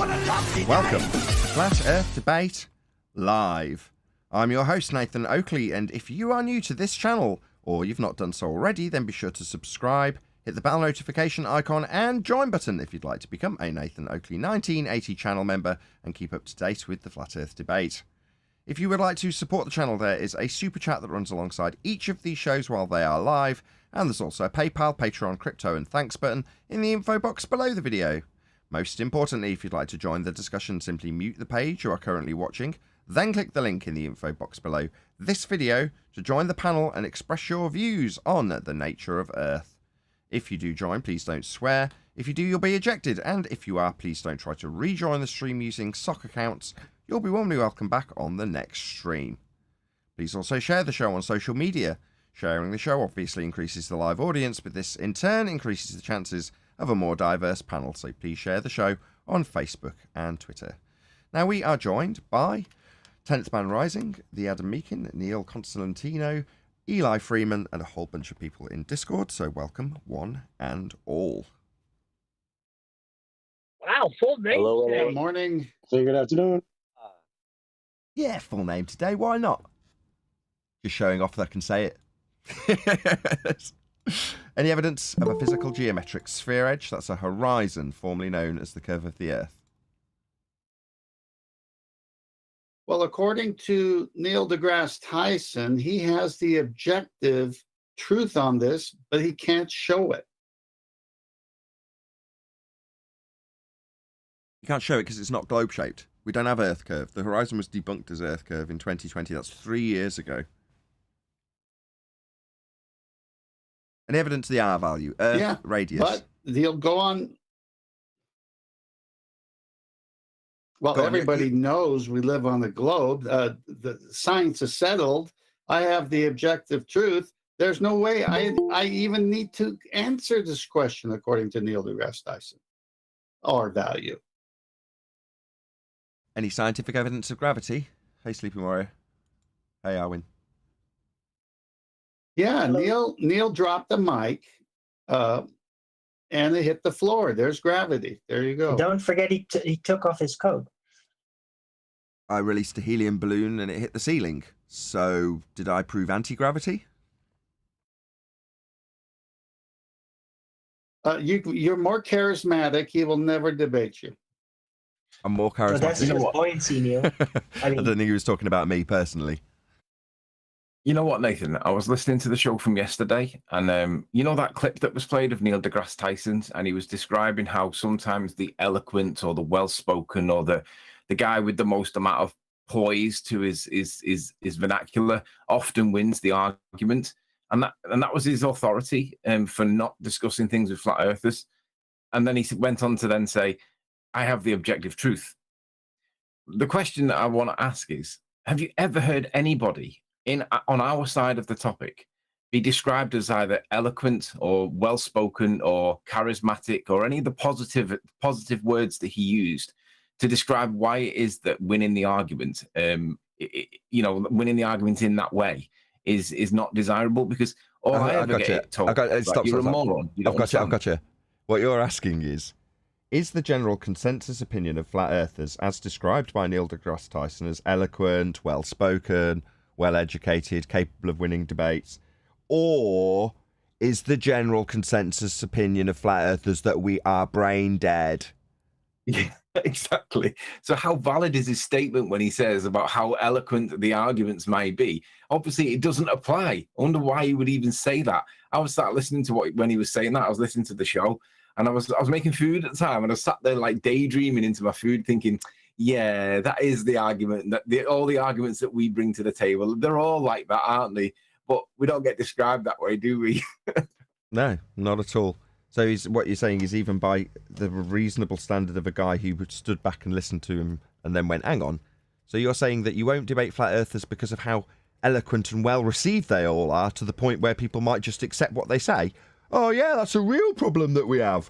Welcome to Flat Earth Debate Live. I'm your host, Nathan Oakley, and if you are new to this channel, or you've not done so already, then be sure to subscribe, hit the bell notification icon, and join button if you'd like to become a Nathan Oakley 1980 channel member and keep up to date with the Flat Earth Debate. If you would like to support the channel, there is a super chat that runs alongside each of these shows while they are live, and there's also a PayPal, Patreon, crypto, and thanks button in the info box below the video. Most importantly, if you'd like to join the discussion, simply mute the page you are currently watching, then click the link in the info box below this video to join the panel and express your views on the nature of Earth. If you do join, please don't swear. If you do, you'll be ejected, and if you are, please don't try to rejoin the stream using sock accounts. You'll be warmly welcome back on the next stream. Please also share the show on social media. Sharing the show obviously increases the live audience, but this in turn increases the chances of a more diverse panel, so please share the show on Facebook and Twitter. Now we are joined by 10th Man Rising, the Adam Meakin, Neil Constantino, Eli Freeman, and a whole bunch of people in Discord, so welcome one and all. Wow, full name. Hello, today. good morning. Say good afternoon. Yeah, full name today, why not? Just showing off that I can say it. Any evidence of a physical geometric sphere edge? That's a horizon, formerly known as the curve of the Earth. Well, according to Neil deGrasse Tyson, he has the objective truth on this, but he can't show it. You can't show it because it's not globe-shaped. We don't have Earth curve. The horizon was debunked as Earth curve in 2020. That's 3 years ago. Any evidence of the R value? Earth radius. But he'll go on. Well, everybody knows we live on the globe. The science is settled. I have the objective truth. There's no way I even need to answer this question according to Neil deGrasse Tyson. R value. Any scientific evidence of gravity? Hey, Sleeping Warrior. Hey, Arwin. Yeah, Neil dropped the mic, and it hit the floor. There's gravity. There you go. Don't forget he took off his coat. I released a helium balloon and it hit the ceiling. So, did I prove anti-gravity? You're more charismatic. He will never debate you. I'm more charismatic. So that's just buoyancy, Neil. I don't think he was talking about me personally. You know what, Nathan? I was listening to the show from yesterday, and you know that clip that was played of Neil deGrasse Tyson's, and he was describing how sometimes the eloquent or the well-spoken or the guy with the most amount of poise to his vernacular often wins the argument, and that was his authority for not discussing things with flat earthers. And then he went on to then say, "I have the objective truth." The question that I want to ask is, have you ever heard anybody on our side of the topic be described as either eloquent or well-spoken or charismatic or any of the positive words that he used to describe why it is that winning the argument, winning the argument in that way is not desirable? Because all I ever get told, you're a moron. I've got you. What you're asking is the general consensus opinion of flat earthers, as described by Neil deGrasse Tyson, as eloquent, well-spoken, well-educated, capable of winning debates, or is the general consensus opinion of flat earthers that we are brain dead? Yeah, exactly. So how valid is his statement when he says about how eloquent the arguments may be? Obviously, it doesn't apply. I wonder why he would even say that. I was sat listening to when he was saying that. I was listening to the show, and I was making food at the time, and I sat there like daydreaming into my food, thinking, yeah, that is the argument. That all the arguments that we bring to the table, they're all like that, aren't they? But we don't get described that way, do we? No, not at all. So what you're saying is, even by the reasonable standard of a guy who stood back and listened to him and then went, hang on. So you're saying that you won't debate flat earthers because of how eloquent and well received they all are, to the point where people might just accept what they say? Oh yeah, that's a real problem that we have.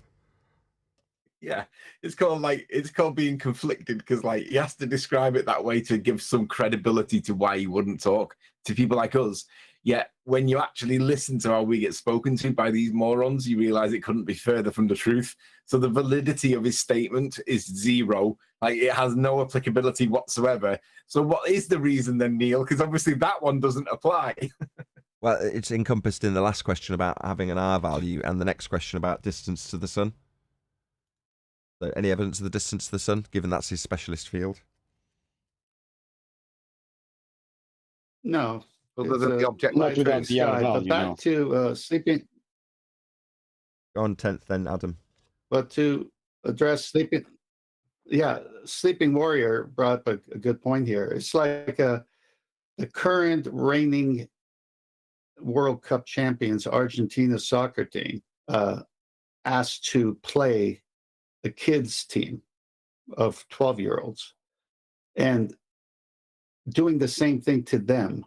Yeah, it's called being conflicted, because he has to describe it that way to give some credibility to why he wouldn't talk to people like us. Yet when you actually listen to how we get spoken to by these morons, you realize it couldn't be further from the truth. So the validity of his statement is zero. Like, it has no applicability whatsoever. So what is the reason then, Neil? Because obviously that one doesn't apply. Well, it's encompassed in the last question about having an R value and the next question about distance to the sun. So any evidence of the distance to the sun, given that's his specialist field? No. Other It's than the a object light without ray the R sky. But value, back no. to sleeping. Go on 10th then, Adam. But to address sleeping, Sleeping Warrior brought up a good point here. It's like the current reigning World Cup champions, Argentina soccer team, asked to play the kids team of 12-year-olds, and doing the same thing to them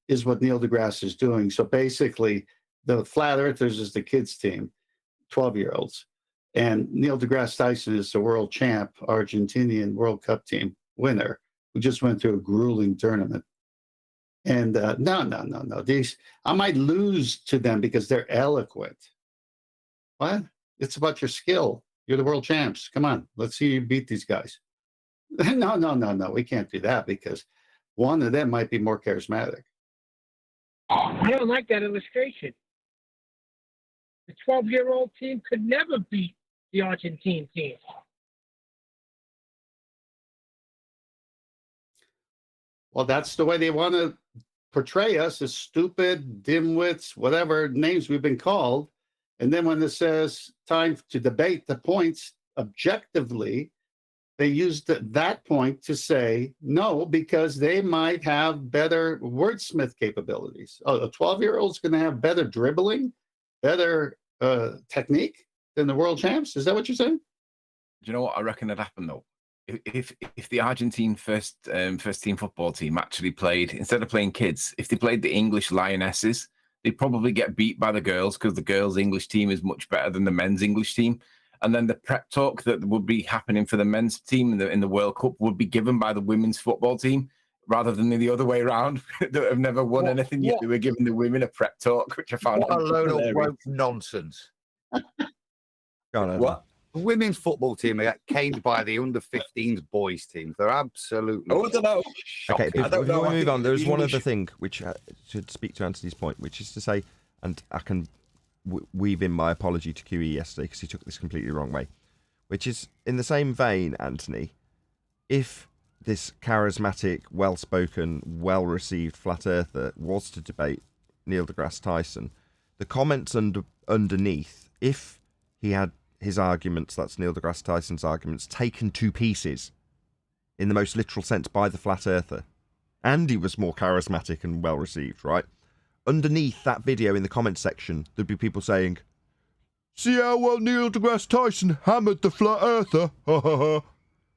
is what Neil deGrasse is doing. So basically, the Flat Earthers is the kids team, 12-year-olds. And Neil deGrasse Tyson is the world champ, Argentinian World Cup team winner, who just went through a grueling tournament. And no. I might lose to them because they're eloquent. What? It's about your skill. You're the world champs. Come on, let's see you beat these guys. No. We can't do that because one of them might be more charismatic. I don't like that illustration. The 12-year-old team could never beat the Argentine team. Well, that's the way they want to portray us as stupid, dimwits, whatever names we've been called. And then when it says time to debate the points objectively, they used that point to say no, because they might have better wordsmith capabilities. Oh, a 12-year-old's going to have better dribbling, better technique than the world champs. Is that what you're saying? Do you know what I reckon had happened though? If the Argentine first team football team actually played, instead of playing kids, if they played the English Lionesses, they'd probably get beat by the girls because the girls' English team is much better than the men's English team. And then the prep talk that would be happening for the men's team in the World Cup would be given by the women's football team rather than the other way around that have never won anything yet. They were giving the women a prep talk, which I found What a load of hilarious. woke nonsense. Go on, Adam. What? The women's football team are caned by the under-15s boys teams. They're absolutely Oh, I don't know. Okay, I don't know. before we I move think on, there's one English- other thing which should speak to Anthony's point, which is to say, and I can weave in my apology to QE yesterday because he took this completely wrong way, which is in the same vein, Anthony, if this charismatic, well-spoken, well-received flat earther was to debate Neil deGrasse Tyson, the comments underneath, if he had his arguments, that's Neil deGrasse Tyson's arguments, taken to pieces in the most literal sense by the flat earther, and he was more charismatic and well received, right? Underneath that video in the comments section, there'd be people saying, "See how well Neil deGrasse Tyson hammered the flat earther,"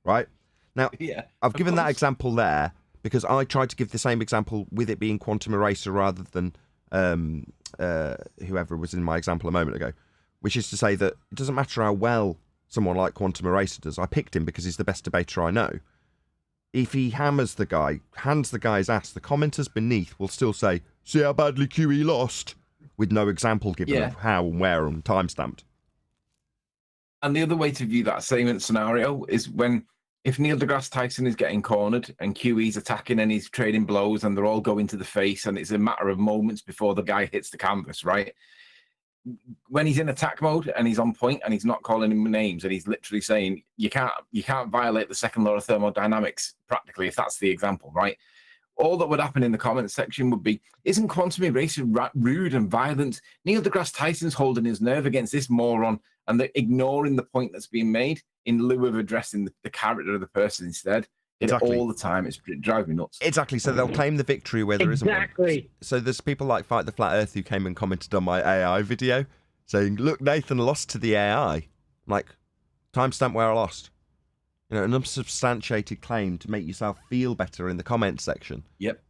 right? Now, Yeah, I've of given that course. example there because I tried to give the same example with it being Quantum Eraser rather than whoever was in my example a moment ago, which is to say that it doesn't matter how well someone like Quantum Eraser does. I picked him because he's the best debater I know. If he hammers the guy, hands the guy's ass, the commenters beneath will still say, "See how badly QE lost," with no example given of how and where and timestamped. And the other way to view that same scenario is if Neil deGrasse Tyson is getting cornered and QE's attacking and he's trading blows and they're all going to the face and it's a matter of moments before the guy hits the canvas, right? When he's in attack mode and he's on point and he's not calling him names and he's literally saying you can't violate the second law of thermodynamics practically, if that's the example, right? All that would happen in the comments section would be, "Isn't Quantum Eraser rude and violent? Neil deGrasse Tyson's holding his nerve against this moron," and they're ignoring the point that's being made in lieu of addressing the character of the person instead. Exactly. All the time. It drives me nuts. Exactly. So they'll claim the victory where there isn't one. Exactly. So there's people like Fight the Flat Earth who came and commented on my AI video saying, "Look, Nathan lost to the AI." I'm like, timestamp where I lost. You know, an unsubstantiated claim to make yourself feel better in the comments section. Yep.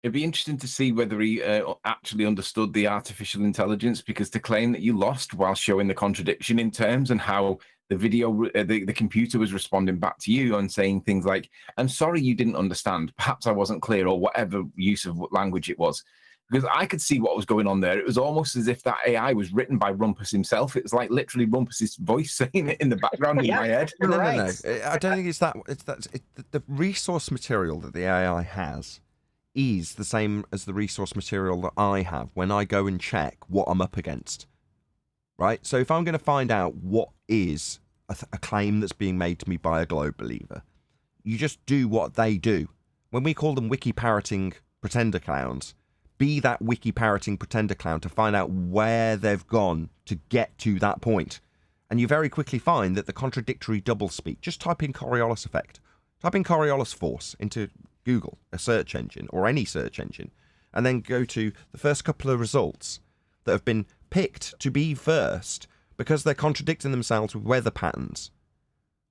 It'd be interesting to see whether he actually understood the artificial intelligence, because to claim that you lost while showing the contradiction in terms and how the video, the computer was responding back to you and saying things like, "I'm sorry you didn't understand. Perhaps I wasn't clear," or whatever use of language it was. because I could see what was going on there. It was almost as if that AI was written by Rumpus himself. It was like literally Rumpus's voice saying it in the background in my head. No. I don't think it's that. The resource material that the AI has is the same as the resource material that I have when I go and check what I'm up against. Right? So if I'm going to find out what is a claim that's being made to me by a globe believer, you just do what they do. When we call them wiki parroting pretender clowns, be that wiki parroting pretender clown to find out where they've gone to get to that point. And you very quickly find that the contradictory doublespeak, just type in Coriolis effect, type in Coriolis force into Google, a search engine, or any search engine, and then go to the first couple of results that have been picked to be first because they're contradicting themselves with weather patterns.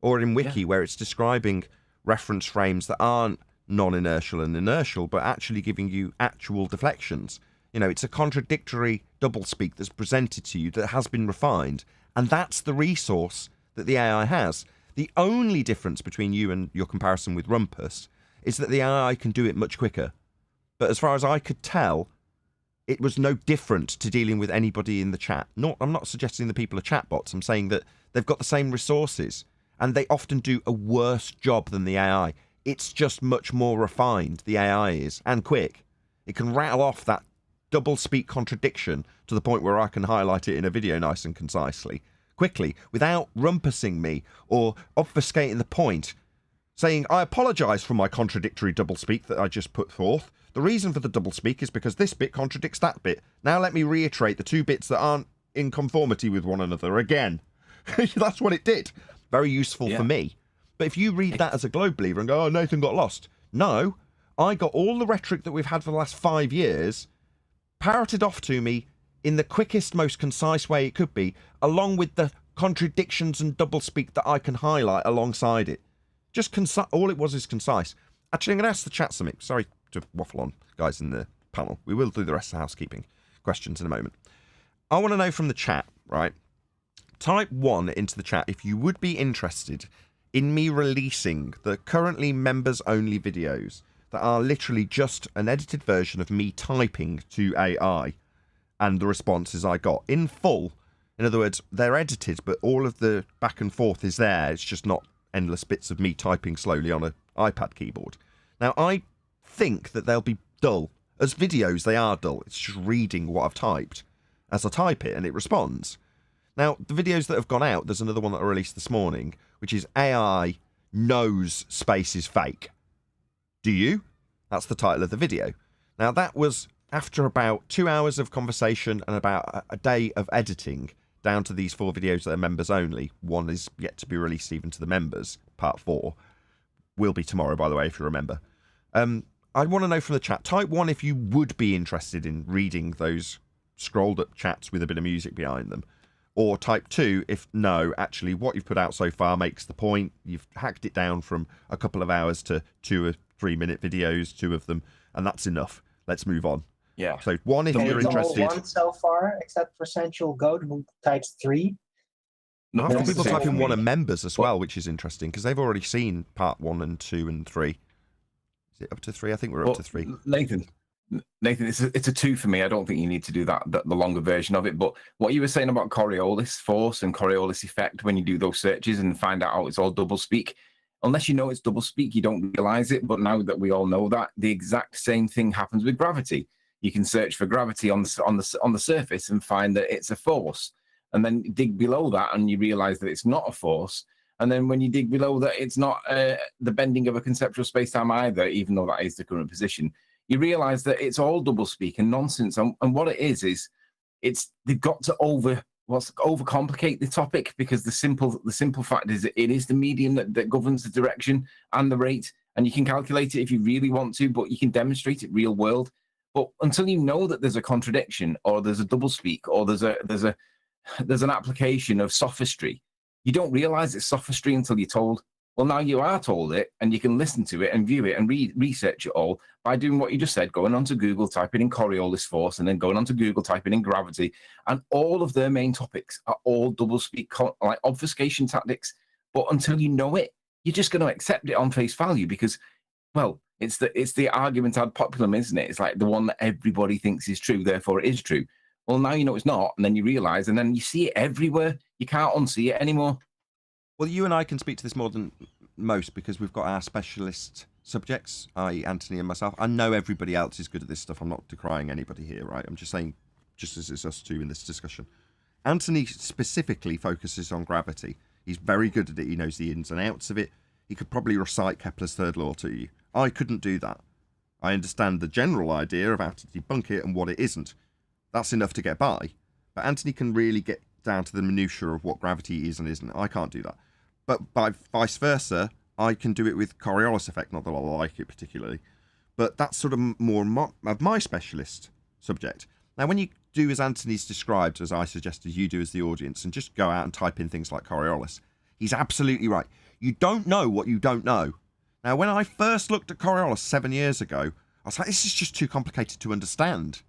Or in Wiki, where it's describing reference frames that aren't non-inertial and inertial, but actually giving you actual deflections. You know, it's a contradictory doublespeak that's presented to you that has been refined, and that's the resource that the AI has. The only difference between you and your comparison with Rumpus is that the AI can do it much quicker. But as far as I could tell, it was no different to dealing with anybody in the chat. I'm not suggesting the people are chatbots. I'm saying that they've got the same resources, and they often do a worse job than the AI. It's just much more refined, the AI is, and quick. It can rattle off that double-speak contradiction to the point where I can highlight it in a video nice and concisely, quickly, without rumpusing me or obfuscating the point, saying, I apologise for my contradictory doublespeak that I just put forth. The reason for the doublespeak is because this bit contradicts that bit. Now let me reiterate the two bits that aren't in conformity with one another again. That's what it did. Very useful for me. But if you read that as a globe believer and go, oh, Nathan got lost. No, I got all the rhetoric that we've had for the last 5 years parroted off to me in the quickest, most concise way it could be, along with the contradictions and doublespeak that I can highlight alongside it. Just all it was is concise. Actually, I'm going to ask the chat something. Sorry to waffle on, guys in the panel. We will do the rest of the housekeeping questions in a moment. I want to know from the chat, right? Type 1 into the chat if you would be interested in me releasing the currently members-only videos that are literally just an edited version of me typing to AI and the responses I got in full. In other words, they're edited, but all of the back and forth is there. It's just not endless bits of me typing slowly on an iPad keyboard. Now, I think that they'll be dull. As videos, they are dull. It's just reading what I've typed as I type it, and it responds. Now, the videos that have gone out, there's another one that I released this morning, which is AI knows space is fake. Do you? That's the title of the video. Now, that was after about 2 hours of conversation and about a day of editing down to these 4 videos that are members only. One is yet to be released even to the members. Part 4 will be tomorrow, by the way, if you remember. I want to know from the chat. Type 1 if you would be interested in reading those scrolled up chats with a bit of music behind them. Or type 2 if no, actually what you've put out so far makes the point. You've hacked it down from a couple of hours to 2 or 3 minute videos, 2 of them, and that's enough. Let's move on. Yeah. So 1 if you're interested. 1 so far, except for Central Goat, who types 3. No, I've got people typing 1 and members as well, which is interesting because they've already seen part 1 and 2 and 3. Is it up to 3? I think we're up to 3. Nathan, it's a 2 for me. I don't think you need to do the longer version of it. But what you were saying about Coriolis force and Coriolis effect when you do those searches and find out it's all doublespeak, unless you know it's doublespeak, you don't realize it. But now that we all know that, the exact same thing happens with gravity. You can search for gravity on the surface and find that it's a force, and then dig below that and you realize that it's not a force. And then when you dig below that, it's not the bending of a conceptual space-time either, even though that is the current position. You realize that it's all doublespeak and nonsense. And what it is they've got to overcomplicate the topic, because the simple fact is that it is the medium that governs the direction and the rate, and you can calculate it if you really want to, but you can demonstrate it real world. But until you know that there's a contradiction or there's a doublespeak or there's an application of sophistry, you don't realize it's sophistry until you're told. Well, now you are told it, and you can listen to it and view it and research it all by doing what you just said, going onto Google, typing in Coriolis force, and then going onto Google, typing in gravity, and all of their main topics are all doublespeak, like obfuscation tactics. But until you know it, you're just going to accept it on face value because, well, It's the argument ad populum, isn't it? It's like the one that everybody thinks is true, therefore it is true. Well, now you know it's not, and then you realise, and then you see it everywhere. You can't unsee it anymore. Well, you and I can speak to this more than most because we've got our specialist subjects, i.e. Anthony and myself. I know everybody else is good at this stuff. I'm not decrying anybody here, right? I'm just saying, just as it's us two in this discussion. Anthony specifically focuses on gravity. He's very good at it. He knows the ins and outs of it. He could probably recite Kepler's third law to you. I couldn't do that. I understand the general idea of how to debunk it and what it isn't. That's enough to get by. But Anthony can really get down to the minutiae of what gravity is and isn't. I can't do that. But by vice versa, I can do it with Coriolis effect. Not that I like it particularly. But that's sort of more of my specialist subject. Now, when you do as Anthony's described, as I suggested you do as the audience, and just go out and type in things like Coriolis, he's absolutely right. You don't know what you don't know. Now, when I first looked at Coriolis 7 years ago, I was like, this is just too complicated to understand.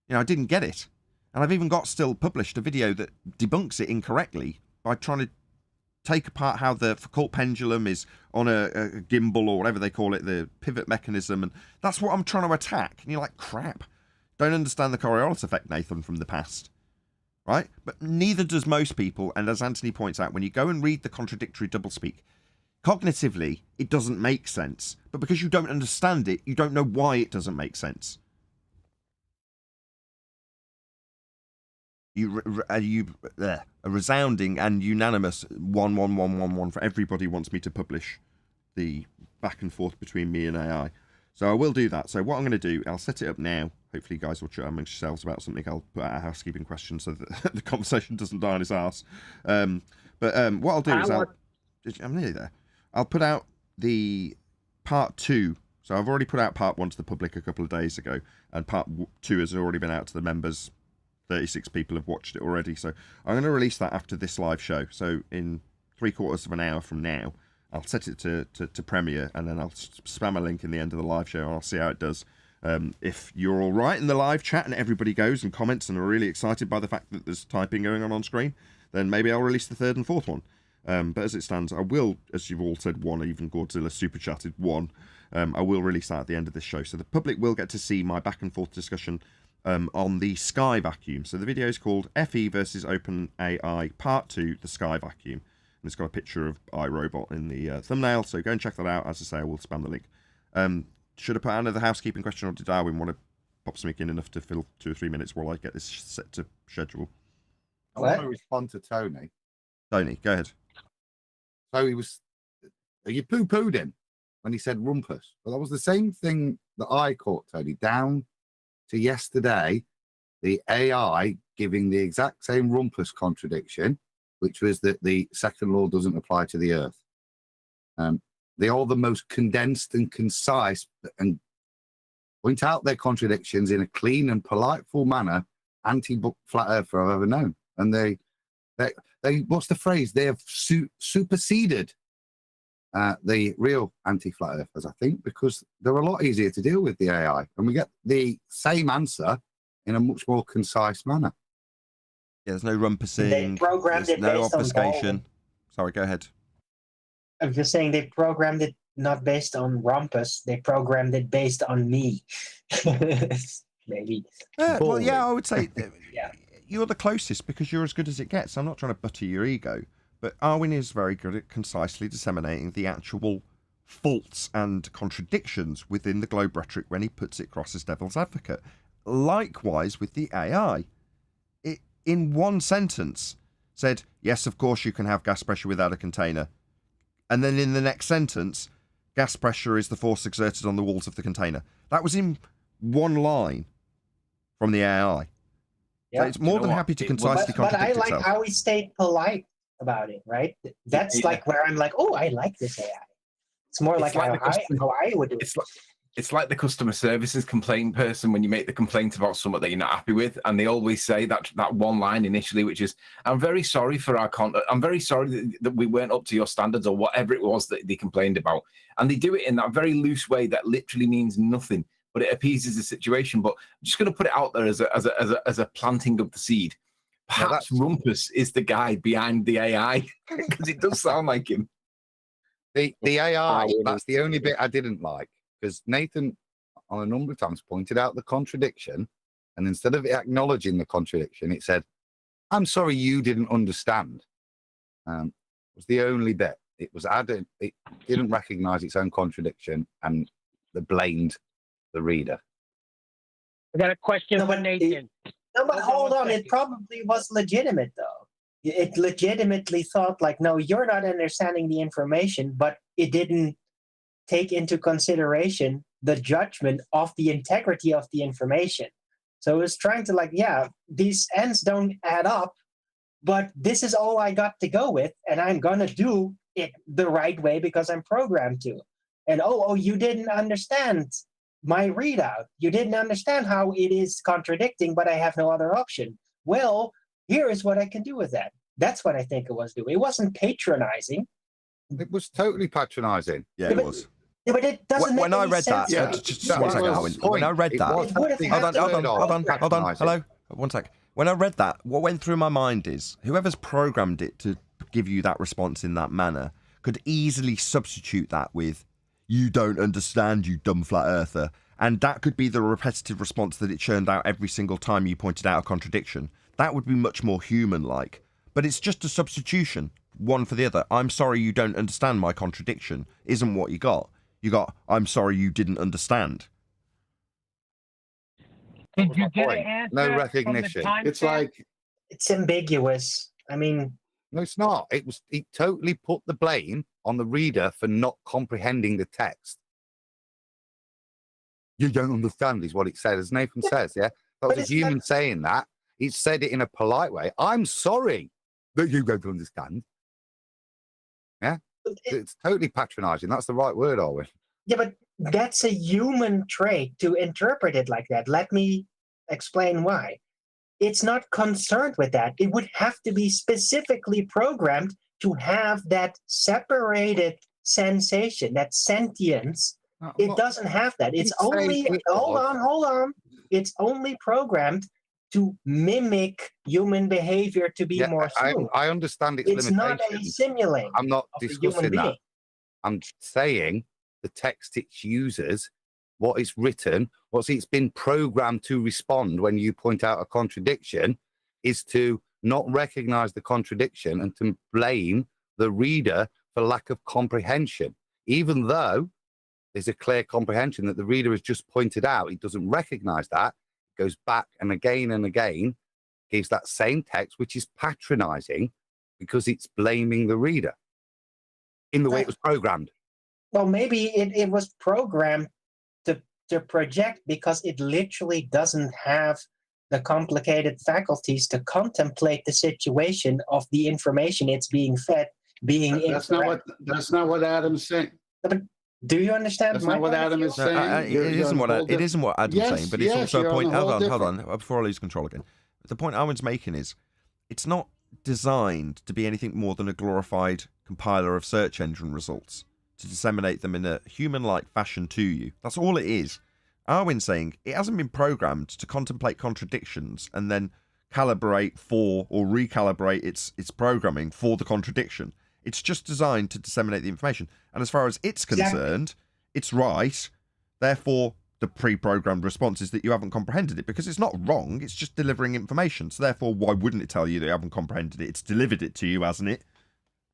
You know, I didn't get it. And I've even got still published a video that debunks it incorrectly by trying to take apart how the Foucault pendulum is on a gimbal or whatever they call it, the pivot mechanism. And that's what I'm trying to attack. And you're like, crap. Don't understand the Coriolis effect, Nathan, from the past. Right? But neither does most people. And as Anthony points out, when you go and read the contradictory doublespeak, cognitively, it doesn't make sense. But because you don't understand it, you don't know why it doesn't make sense. A resounding and unanimous 11111 for everybody wants me to publish the back and forth between me and AI. So I will do that. So what I'm going to do, I'll set it up now. Hopefully you guys will chat amongst yourselves about something. I'll put out a housekeeping question so that the conversation doesn't die on his arse. But what I'll do is I'm nearly there. I'll put out the part 2. So I've already put out part 1 to the public a couple of days ago, and part 2 has already been out to the members. 36 people have watched it already. So I'm going to release that after this live show. So in 3/4 of an hour from now, I'll set it to premiere, and then I'll spam a link in the end of the live show, and I'll see how it does. If you're all right in the live chat and everybody goes and comments and are really excited by the fact that there's typing going on screen, then maybe I'll release the 3rd and 4th one. But as it stands, I will, as you've all said, one, even Godzilla super chatted one. I will release that at the end of this show. So the public will get to see my back and forth discussion on the Sky Vacuum. So the video is called FE versus OpenAI Part 2, the Sky Vacuum. And it's got a picture of iRobot in the thumbnail. So go and check that out. As I say, I will spam the link. Should I put out another housekeeping question, or did Darwin want to pop something in enough to fill 2 or 3 minutes while I get this set to schedule? I want to respond to Tony. Tony, go ahead. So you poo-pooed him when he said rumpus. Well, that was the same thing that I caught, Tony, down to yesterday, the AI giving the exact same rumpus contradiction, which was that the second law doesn't apply to the Earth. They are the most condensed and concise and point out their contradictions in a clean and politeful manner, anti-flat earther I've ever known. And they what's the phrase? They have superseded the real anti-flat earthers, I think, because they're a lot easier to deal with, the AI, and we get the same answer in a much more concise manner. Yeah, there's no rumpusing. They programmed there's it no based on obfuscation. Sorry, go ahead. I'm just saying they programmed it not based on rumpus. They programmed it based on me. Maybe. Well, yeah, I would say Yeah. you're the closest because you're as good as it gets. I'm not trying to butter your ego, but Arwin is very good at concisely disseminating the actual faults and contradictions within the globe rhetoric when he puts it across as devil's advocate. Likewise with the AI. It, in one sentence, said, yes, of course you can have gas pressure without a container. And then in the next sentence, gas pressure is the force exerted on the walls of the container. That was in one line from the AI. Yeah. So it's more than happy to concisely But I contradict like itself. how he stayed polite about it, right? That's like where I'm like, oh, I like this AI. It's more like, how I would do it. It's like the customer services complaint person when you make the complaint about something that you're not happy with, and they always say that one line initially, which is, I'm very sorry for our content. I'm very sorry that we weren't up to your standards, or whatever it was that they complained about. And they do it in that very loose way that literally means nothing, but it appeases the situation. But I'm just going to put it out there as a planting of the seed. Perhaps Rumpus is the guy behind the AI, because it does sound like him. The AI, that's the only bit I didn't like, because Nathan, on a number of times, pointed out the contradiction, and instead of acknowledging the contradiction, it said, "I'm sorry you didn't understand." Was the only bit. It was added. It didn't recognize its own contradiction, and they blamed the reader. I got a question No, for but Nathan. No, but hold on. It second. probably was legitimate, though. It legitimately thought, like, no, you're not understanding the information, but it didn't take into consideration the judgment of the integrity of the information. So it was trying to, like, yeah, these ends don't add up, but this is all I got to go with, and I'm going to do it the right way because I'm programmed to. And oh, you didn't understand my readout. You didn't understand how it is contradicting, but I have no other option. Well, here is what I can do with that. That's what I think it was doing. It wasn't patronizing. It was totally patronizing. Yeah, Yeah, it was. Yeah, but it doesn't make When I any read that, sense. Yeah, just that one was second, the Owen. point. When I read It that, was It would have actually had hold to on, be hold on. patronizing. Hello, one sec. When I read that, what went through my mind is whoever's programmed it to give you that response in that manner could easily substitute that with "you don't understand, you dumb flat earther," and that could be the repetitive response that it churned out every single time you pointed out a contradiction. That would be much more human-like. But it's just a substitution, one for the other. "I'm sorry you don't understand my contradiction" isn't what you got. You got "I'm sorry you didn't understand." Did was you my get point. an answer? No from the recognition. timestamp? It's like, It's ambiguous. I mean, No, it's not. It totally put the blame on the reader for not comprehending the text. You don't understand is what it said, as Nathan says, yeah? That But was a it's human not- saying that. He said it in a polite way. "I'm sorry that you don't understand." Yeah? It's totally patronizing. That's the right word, Owen. yeah, but that's a human trait to interpret it like that. Let me explain why. It's not concerned with that. It would have to be specifically programmed to have that separated sensation, that sentience. It doesn't have that. It's didn't say only, it hold was. on. It's only programmed to mimic human behavior to be Yeah, more human. I understand its It's not a limitations. simulate I'm not of a human discussing being. that. I'm saying the text it uses, what it's written, what it's been programmed to respond when you point out a contradiction, is to not recognize the contradiction and to blame the reader for lack of comprehension. Even though there's a clear comprehension that the reader has just pointed out, it doesn't recognize that, goes back and again, gives that same text, which is patronizing because it's blaming the reader in the way it was programmed. Well, maybe it was programmed to project because it literally doesn't have the complicated faculties to contemplate the situation of the information it's being fed being that's not what Adam's saying. Do you understand? That's my not what point of Adam view? is saying. It isn't what Adam's Yes, saying, but it's yes, also a you're point. on a whole Hold on, different- before I lose control again. The point Owen's making is it's not designed to be anything more than a glorified compiler of search engine results to disseminate them in a human-like fashion to you. That's all it is. Arwen's saying it hasn't been programmed to contemplate contradictions and then calibrate for or recalibrate its programming for the contradiction. It's just designed to disseminate the information. And as far as it's concerned, it's right. Therefore, the pre-programmed response is that you haven't comprehended it because it's not wrong. It's just delivering information. So therefore, why wouldn't it tell you that you haven't comprehended it? It's delivered it to you, hasn't it?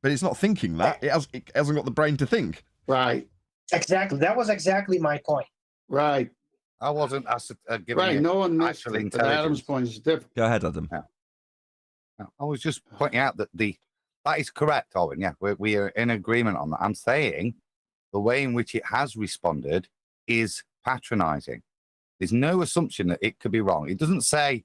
But it's not thinking that. It hasn't got the brain to think. Right. Exactly. That was exactly my point. Right. I wasn't giving Right. it No one missed actual it, but Adam's intelligence. point is different. Go ahead, Adam. I was just pointing out that that is correct, Owen. Yeah, we are in agreement on that. I'm saying the way in which it has responded is patronizing. There's no assumption that it could be wrong. It doesn't say,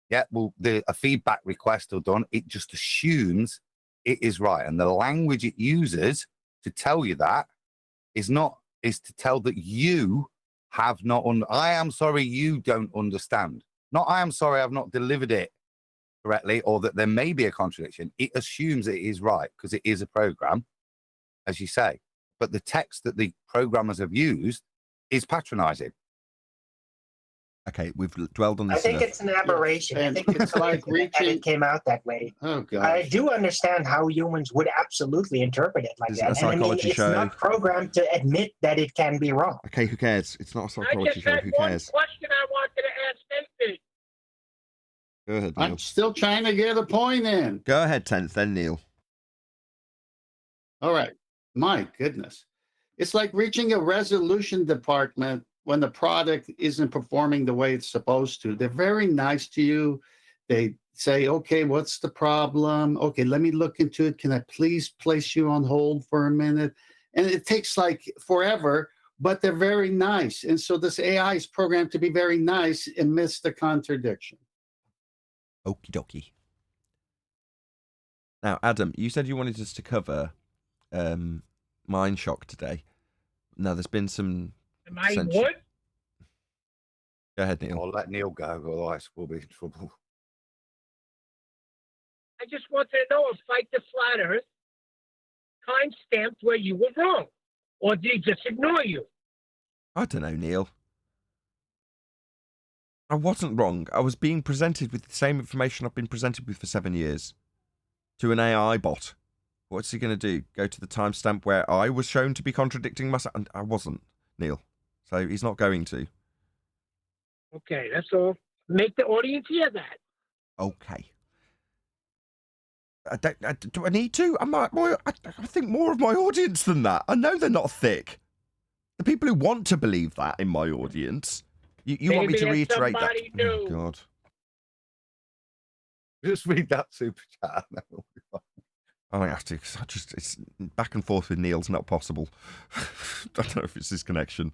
yeah, well, a feedback request or done. It just assumes it is right. And the language it uses to tell you that is to tell that you have not, I am sorry you don't understand. Not I am sorry I've not delivered it correctly or that there may be a contradiction. It assumes it is right because it is a program, as you say. But the text that the programmers have used is patronizing. Okay, we've dwelled on I this think enough. it's an aberration. And I think it's like and reaching. it came out that way. Oh God. I do understand how humans would absolutely interpret it like This that. is a And I mean, psychology it's show. not programmed to admit that it can be wrong. Okay, who cares? It's not a I psychology just show. had Who one cares? question I wanted to ask Nathan. Go ahead, Neil. I'm still trying to get a point in. Go ahead, 10th, then Neil. All right. My goodness. It's like reaching a resolution department when the product isn't performing the way it's supposed to. They're very nice to you. They say, okay, what's the problem? Okay, let me look into it. Can I please place you on hold for a minute? And it takes like forever, but they're very nice. And so this AI is programmed to be very nice and miss the contradiction. Okie dokie. Now, Adam, you said you wanted us to cover Mind Shock today. Now, there's been some... Am I Essentially. what? Go ahead, Neil. I'll let Neil go, otherwise we'll be in trouble. I just wanted to know if Fight the Flat Earth time-stamped where you were wrong. Or did he just ignore you? I don't know, Neil. I wasn't wrong. I was being presented with the same information I've been presented with for 7 years. To an AI bot. What's he going to do? Go to the timestamp where I was shown to be contradicting myself? And I wasn't, Neil. So he's not going to. Okay, that's all. Make the audience hear that. Okay. Do I need to? I think more of my audience than that. I know they're not thick. The people who want to believe that in my audience. You want me to Maybe it's reiterate that? somebody new. Oh, God. Just read that super chat. I don't have to, because it's back and forth with Neil's not possible. I don't know if it's his connection.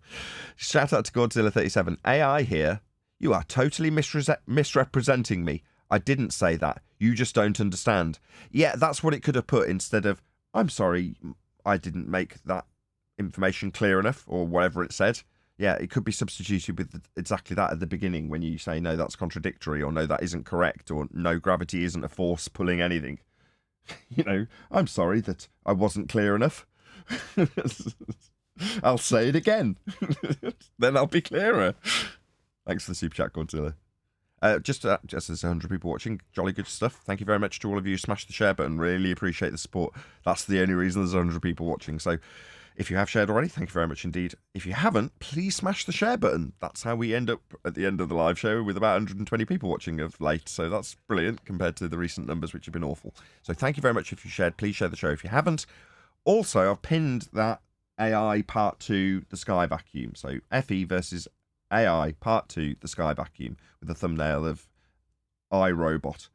Shout out to Godzilla37. AI here, you are totally misrepresenting me. I didn't say that. You just don't understand. Yeah, that's what it could have put instead of, I'm sorry, I didn't make that information clear enough, or whatever it said. Yeah, it could be substituted with exactly that at the beginning when you say, no, that's contradictory, or no, that isn't correct, or no, gravity isn't a force pulling anything. You know, I'm sorry that I wasn't clear enough. I'll say it again. Then I'll be clearer. Thanks for the super chat, Godzilla. Just as 100 people watching, jolly good stuff. Thank you very much to all of you. Smash the share button. Really appreciate the support. That's the only reason there's 100 people watching. So if you have shared already, thank you very much indeed. If you haven't, please smash the share button. That's how we end up at the end of the live show with about 120 people watching of late. So that's brilliant compared to the recent numbers, which have been awful. So thank you very much if you shared. Please share the show if you haven't. Also, I've pinned that AI Part 2, the Sky Vacuum. So FE versus AI Part 2, the Sky Vacuum, with a thumbnail of iRobot.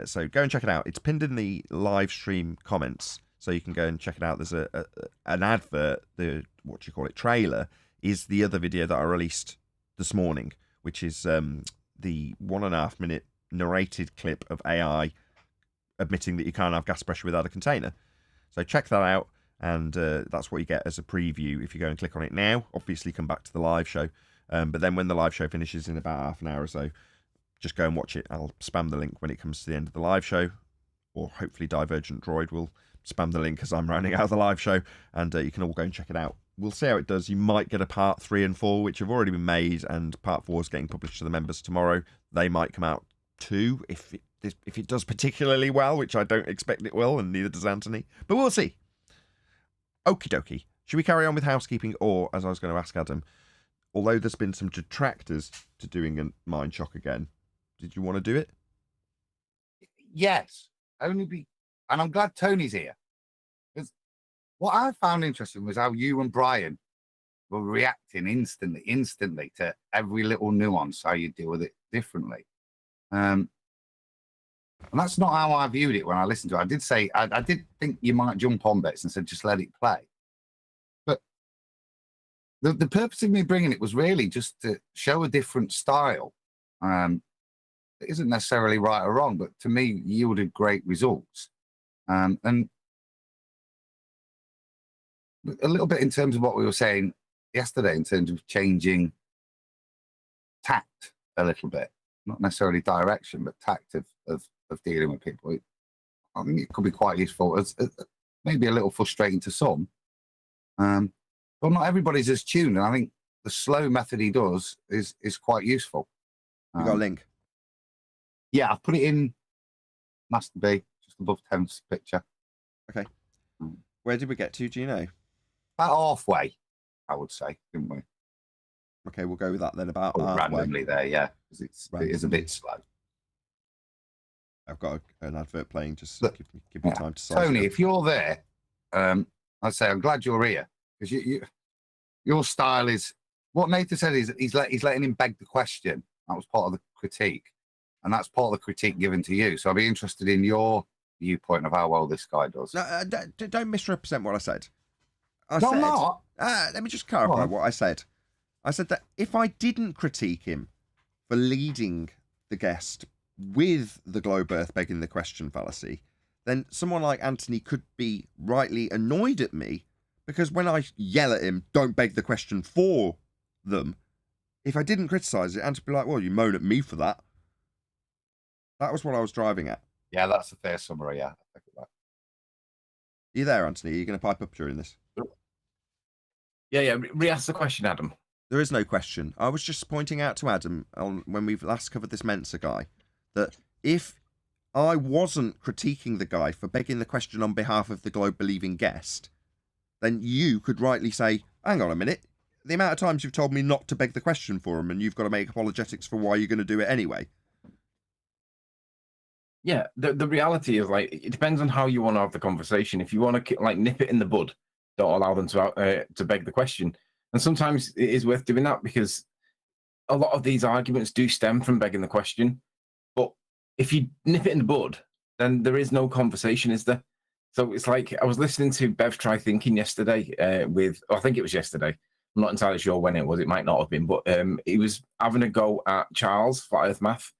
So go and check it out. It's pinned in the live stream comments. So you can go and check it out. There's an advert, the trailer, is the other video that I released this morning, which is the 1.5 minute narrated clip of AI admitting that you can't have gas pressure without a container. So check that out, and that's what you get as a preview if you go and click on it now. Obviously, come back to the live show, but then when the live show finishes in about half an hour or so, just go and watch it. I'll spam the link when it comes to the end of the live show, or hopefully Divergent Droid will spam the link as I'm rounding out the live show, and you can all go and check it out. We'll see how it does. You might get a part 3 and 4, which have already been made, and part 4 is getting published to the members tomorrow. They might come out too if it does particularly well, which I don't expect it will, and neither does Anthony, but we'll see. Okie dokie. Should we carry on with housekeeping, or, as I was going to ask Adam, although there's been some detractors to doing a Mind Shock again, did you want to do it? Yes, and I'm glad Tony's here. Because what I found interesting was how you and Brian were reacting instantly to every little nuance, how you deal with it differently. And that's not how I viewed it when I listened to it. I did say, I did think you might jump on bits and said, just let it play. But the purpose of me bringing it was really just to show a different style. It isn't necessarily right or wrong, but to me, yielded great results. And a little bit in terms of what we were saying yesterday, in terms of changing tact a little bit, not necessarily direction, but tact of dealing with people. I think it could be quite useful. It's maybe a little frustrating to some, but not everybody's as tuned. And I think the slow method he does is quite useful. You got a link? Yeah, I've put it in Master B, just above Tim's picture. Okay. Where did we get to? Do you know? About halfway, I would say, didn't we? Okay, we'll go with that then. About Oh, halfway. randomly there, yeah, because it is a bit slow. I've got an advert playing. Just Look, give me time to size Tony, it. if you're there, I'd say I'm glad you're here because your style is what Nathan said is he's letting him beg the question. That was part of the critique, and that's part of the critique given to you. So I'd be interested in your viewpoint of how well this guy does. No, don't misrepresent what I said. I No, said, I'm not. let me just clarify Go on. what I said. I said that if I didn't critique him for leading the guest with the globe earth begging the question fallacy, then someone like Anthony could be rightly annoyed at me because when I yell at him, don't beg the question for them, if I didn't criticise it, Anthony would be like, well, you moan at me for that. That was what I was driving at. Yeah, that's a fair summary. Yeah, I think that. Are you there, Anthony? Are you going to pipe up during this? Yeah. Re-ask the question, Adam. There is no question. I was just pointing out to Adam when we've last covered this Mensa guy that if I wasn't critiquing the guy for begging the question on behalf of the globe believing guest, then you could rightly say, hang on a minute, the amount of times you've told me not to beg the question for him and you've got to make apologetics for why you're going to do it anyway. Yeah, the reality is, like, it depends on how you want to have the conversation. If you want to, like, nip it in the bud, don't allow them to beg the question. And sometimes it is worth doing that because a lot of these arguments do stem from begging the question. But if you nip it in the bud, then there is no conversation, is there? So it's like I was listening to Bev Try Thinking yesterday I think it was yesterday. I'm not entirely sure when it was. It might not have been. But he was having a go at Charles, Flat Earth Math.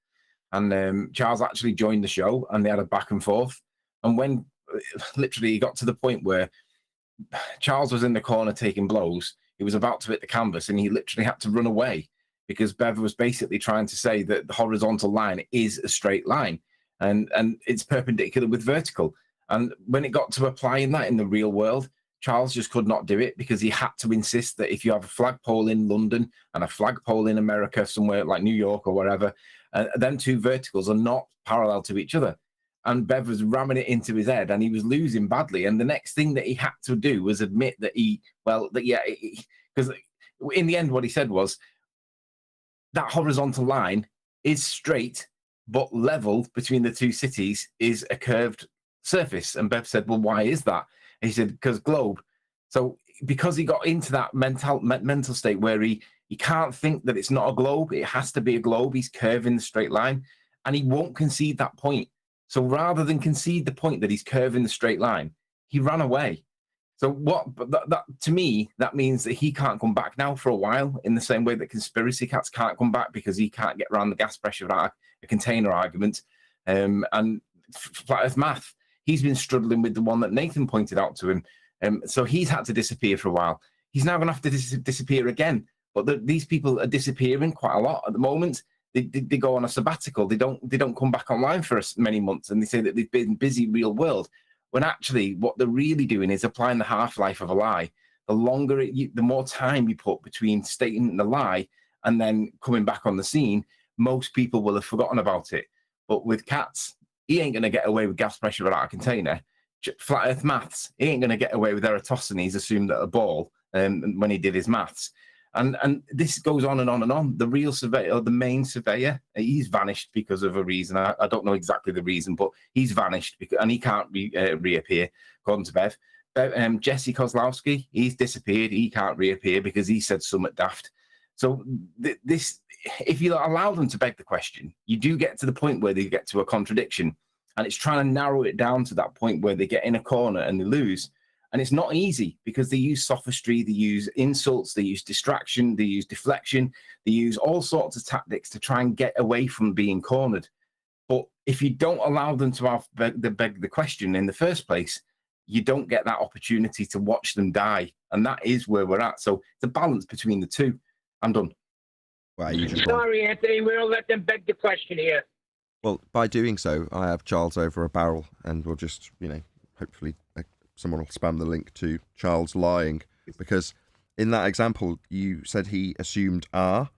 And Charles actually joined the show and they had a back and forth. And when literally he got to the point where Charles was in the corner taking blows, he was about to hit the canvas and he literally had to run away because Bev was basically trying to say that the horizontal line is a straight line and it's perpendicular with vertical. And when it got to applying that in the real world, Charles just could not do it because he had to insist that if you have a flagpole in London and a flagpole in America, somewhere like New York or wherever, them two verticals are not parallel to each other. And Bev was ramming it into his head and he was losing badly. And the next thing that he had to do was admit that because in the end, what he said was that horizontal line is straight, but level between the two cities is a curved surface. And Bev said, well, why is that? And he said, because globe. So because he got into that mental state where he can't think that it's not a globe, it has to be a globe. He's curving the straight line and he won't concede that point. So rather than concede the point that he's curving the straight line, he ran away. So that to me, that means that he can't come back now for a while in the same way that conspiracy cats can't come back because he can't get around the gas pressure without a container argument. And Flat Earth Math, he's been struggling with the one that Nathan pointed out to him. So he's had to disappear for a while. He's now going to have to disappear again. But these people are disappearing quite a lot at the moment. They go on a sabbatical. They don't come back online for many months, and they say that they've been busy real world. When actually, what they're really doing is applying the half-life of a lie. The more time you put between stating the lie and then coming back on the scene, most people will have forgotten about it. But with cats, he ain't going to get away with gas pressure without a container. Flat Earth Maths, he ain't going to get away with Eratosthenes assumed that a ball when he did his maths. And this goes on and on and on. The real surveyor, the main surveyor, he's vanished because of a reason. I don't know exactly the reason, but he's vanished and he can't reappear, according to Bev. Jesse Kozlowski, he's disappeared. He can't reappear because he said something daft. So if you allow them to beg the question, you do get to the point where they get to a contradiction. And it's trying to narrow it down to that point where they get in a corner and they lose. And it's not easy because they use sophistry, they use insults, they use distraction, they use deflection, they use all sorts of tactics to try and get away from being cornered. But if you don't allow them to beg the question in the first place, you don't get that opportunity to watch them die. And that is where we're at. So it's a balance between the two. I'm done. Well, you just Sorry, Anthony, we don't let them beg the question here. Well, by doing so, I have Charles over a barrel, and we'll just, hopefully someone will spam the link to Charles lying, because in that example, you said he assumed R,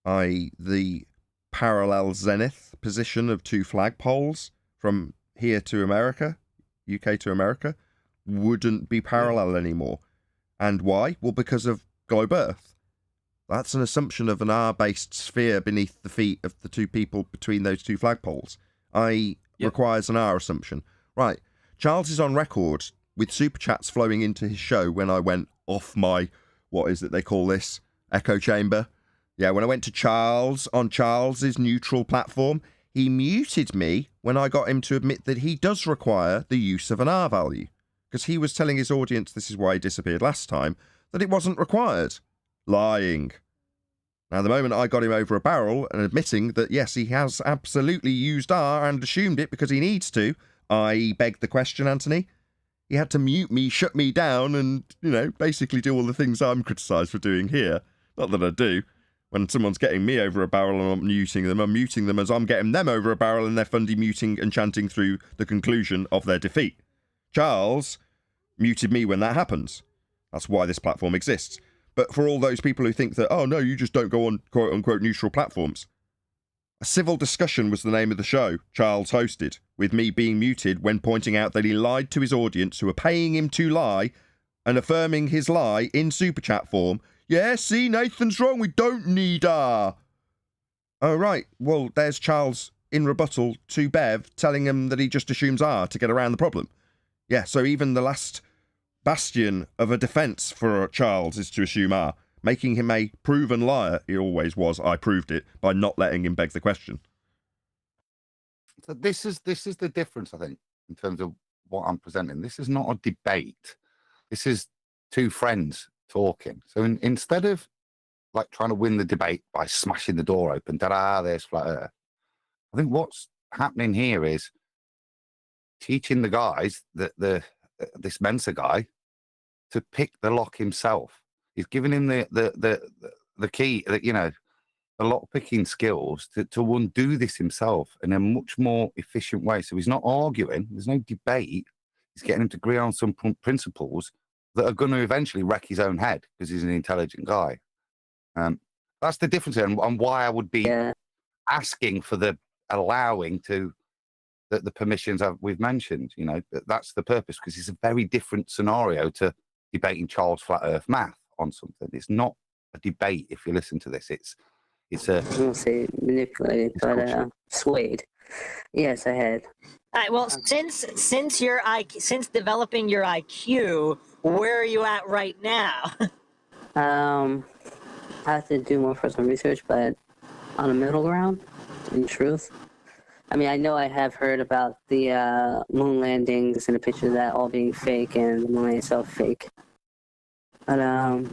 i.e. the parallel zenith position of two flagpoles from here to America, UK to America, wouldn't be parallel anymore. And why? Well, because of globe Earth. That's an assumption of an R-based sphere beneath the feet of the two people between those two flagpoles, i.e. requires an R assumption. Right. Charles is on record with super chats flowing into his show when I went off my, what is it they call this, echo chamber? Yeah, when I went to Charles on Charles's neutral platform, he muted me when I got him to admit that he does require the use of an R value. Because he was telling his audience, this is why he disappeared last time, that it wasn't required. Lying. Now, the moment I got him over a barrel and admitting that, yes, he has absolutely used R and assumed it because he needs to, I begged the question, Anthony. He had to mute me, shut me down, and, basically do all the things I'm criticised for doing here. Not that I do. When someone's getting me over a barrel and I'm muting them as I'm getting them over a barrel and they're fundy muting and chanting through the conclusion of their defeat. Charles muted me when that happens. That's why this platform exists. But for all those people who think that, oh no, you just don't go on quote-unquote neutral platforms. A civil discussion was the name of the show Charles hosted, with me being muted when pointing out that he lied to his audience who were paying him to lie and affirming his lie in super chat form. Yeah, see, Nathan's wrong, we don't need R. Oh, right, well, there's Charles in rebuttal to Bev telling him that he just assumes R to get around the problem. Yeah, so even the last bastion of a defence for Charles is to assume R, making him a proven liar. He always was. I proved it by not letting him beg the question. So this is the difference, I think, in terms of what I'm presenting. This is not a debate. This is two friends talking. So instead of like trying to win the debate by smashing the door open, there's flat Earth. I think what's happening here is teaching the guys that this Mensa guy to pick the lock himself. He's giving him the key, the lock picking skills to undo this himself in a much more efficient way. So he's not arguing. There's no debate. He's getting him to agree on some principles that are going to eventually wreck his own head because he's an intelligent guy. That's the difference here, and why I would be asking for the allowing to the permissions we've mentioned. That's the purpose, because it's a very different scenario to debating Charles Flat Earth math on something. It's not a debate. If you listen to this, it's a. I won't say manipulated, but swayed. Yes, I had. All right. Well, since developing your IQ, where are you at right now? I have to do more personal research, but on a middle ground, in truth. I mean, I know I have heard about the moon landings and the picture of that all being fake and the moon itself fake. But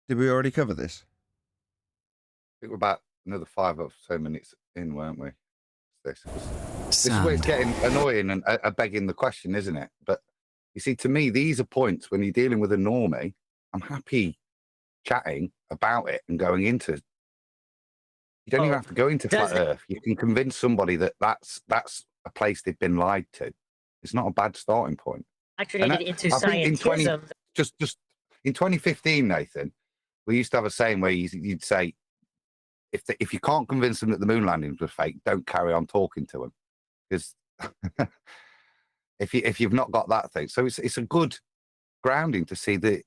did we already cover this? I think we're about another 5 or so minutes in, weren't we? This is where it's getting annoying and begging the question, isn't it? But you see, to me, these are points when you're dealing with a normie. I'm happy chatting about it and going into. You don't even have to go into flat Earth. You can convince somebody that that's a place they've been lied to. It's not a bad starting point. Actually, into Scientism. Just in 2015, Nathan, we used to have a saying where you'd say, if you can't convince them that the moon landings were fake, don't carry on talking to them, because if you've not got that thing, so it's a good grounding to see the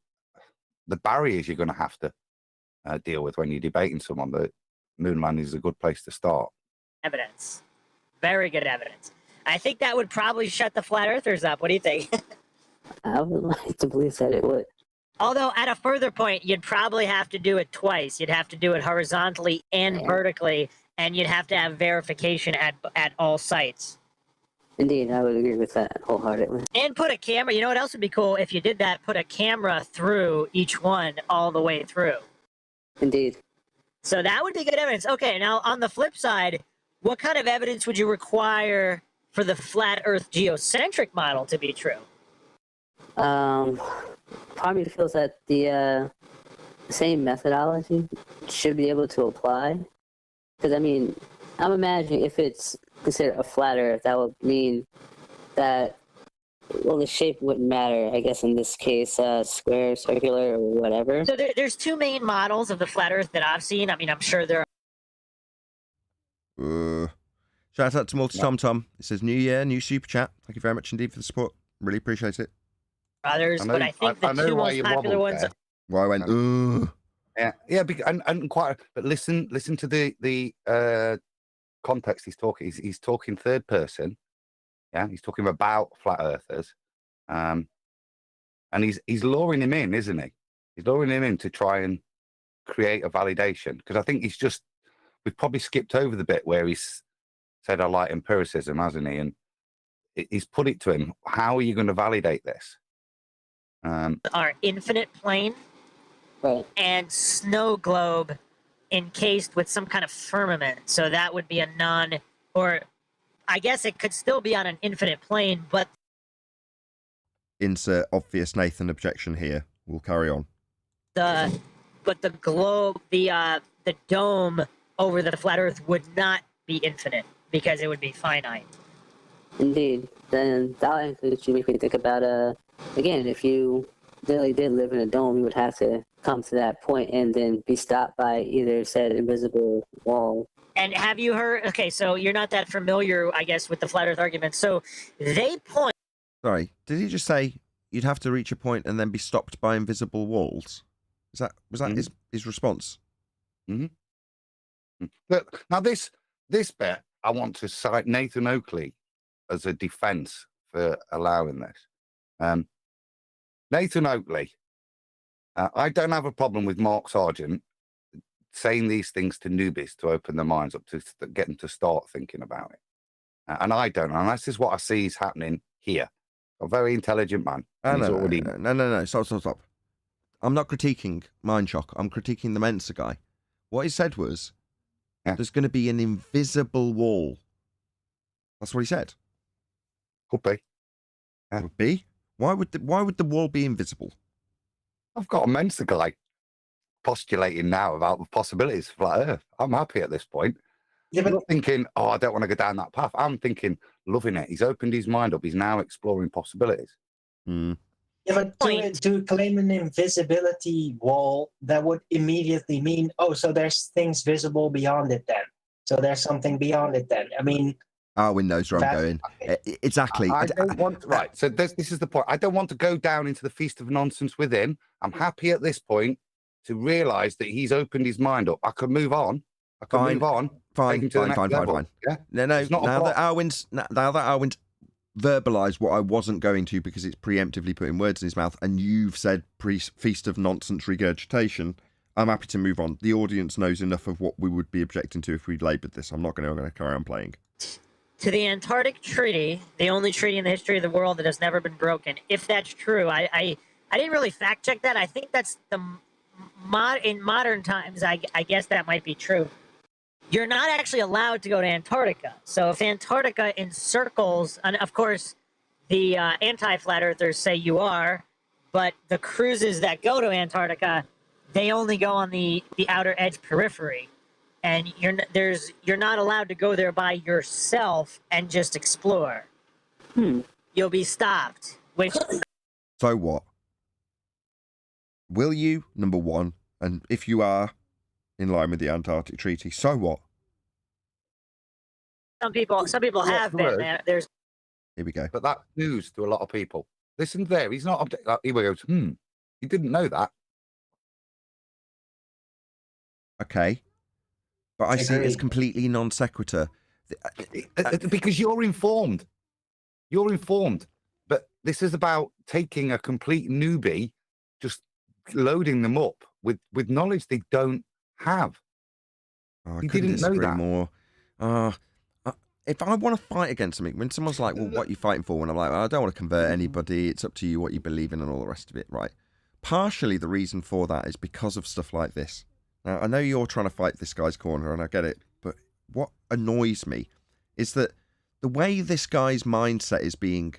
barriers you're going to have to deal with when you're debating someone. The moon landing is a good place to start. Evidence, very good evidence. I think that would probably shut the flat earthers up. What do you think? I would like to believe that it would. Although at a further point, you'd probably have to do it twice. You'd have to do it horizontally and vertically, and you'd have to have verification at all sites. Indeed, I would agree with that wholeheartedly. And put a camera. You know what else would be cool? If you did that, put a camera through each one all the way through. Indeed. So that would be good evidence. Okay, now on the flip side, what kind of evidence would you require for the flat Earth geocentric model to be true? Part of me feels that the same methodology should be able to apply. Because, I mean, I'm imagining if it's considered a flat Earth, that would mean that Well, the shape wouldn't matter, I guess, in this case, square, circular, or whatever. So there's two main models of the flat Earth that I've seen. I mean, I'm sure there Shout out to Multi Tom Tom. It says, New Year, new super chat. Thank you very much indeed for the support. Really appreciate it. are others, but I think the two most popular ones. Well, I went, ugh. Yeah, and quite. But listen to the context he's talking. He's talking third person. Yeah, he's talking about flat earthers, and he's luring him in, isn't he? He's luring him in to try and create a validation, because I think we've probably skipped over the bit where he's said, I like empiricism, hasn't he? And he's put it to him, how are you going to validate this? Are infinite plane Right. and snow globe encased with some kind of firmament. So that would be or I guess it could still be on an infinite plane, but Insert obvious Nathan objection here. We'll carry on. the globe, the dome over the flat Earth would not be infinite because it would be finite. Indeed. Then that actually makes me think about, again, if you really did live in a dome, you would have to come to that point and then be stopped by either said invisible wall. And have you heard? Okay, so you're not that familiar, I guess, with the flat Earth argument. So they point. Sorry, did he just say you'd have to reach a point and then be stopped by invisible walls? Was that his response? Mm-hmm. Look, now this bit, I want to cite Nathan Oakley as a defense for allowing this. Nathan Oakley, I don't have a problem with Mark Sargent saying these things to newbies to open their minds up, to get them to start thinking about it. And I don't, and this is what I see is happening here. A very intelligent man. No. Stop. I'm not critiquing Mindshock. I'm critiquing the Mensa guy. What he said was, there's going to be an invisible wall. That's what he said. Could be. Could be. Why would the wall be invisible? I've got a Mensa guy postulating now about the possibilities of flat Earth. I'm happy at this point. Yeah, I'm not thinking, oh, I don't want to go down that path. I'm thinking, loving it. He's opened his mind up. He's now exploring possibilities. Yeah, but to claim an invisibility wall, that would immediately mean, so there's things visible beyond it then. So there's something beyond it then. I mean... Arwin knows where I'm going. Exactly. I don't want... Right, so this is the point. I don't want to go down into the feast of nonsense with him. I'm happy at this point to realise that he's opened his mind up. I can move on. Fine. Yeah? No. Now that Arwin's verbalised what I wasn't going to because it's preemptively putting words in his mouth, and you've said feast of nonsense regurgitation, I'm happy to move on. The audience knows enough of what we would be objecting to if we laboured this. I'm not going to carry on playing. To the Antarctic Treaty, the only treaty in the history of the world that has never been broken. If that's true, I didn't really fact check that. I think that's in modern times, I guess that might be true. You're not actually allowed to go to Antarctica. So if Antarctica encircles, and of course, the anti-flat earthers say you are, but the cruises that go to Antarctica, they only go on the outer edge periphery. And you're not allowed to go there by yourself and just explore. You'll be stopped. So what? Will you, number one, and if you are in line with the Antarctic Treaty, so what? Some people have been. There's. Here we go. But that's news to a lot of people. Listen there. He's not. He goes. He didn't know that. Okay. But I see it as completely non sequitur. Because you're informed. You're informed. But this is about taking a complete newbie, just loading them up with knowledge they don't have. Oh, I couldn't disagree more. If I want to fight against something, when someone's like, well, what are you fighting for? And I'm like, well, I don't want to convert anybody. It's up to you what you believe in and all the rest of it, right? Partially the reason for that is because of stuff like this. Now, I know you're trying to fight this guy's corner, and I get it, but what annoys me is that the way this guy's mindset is being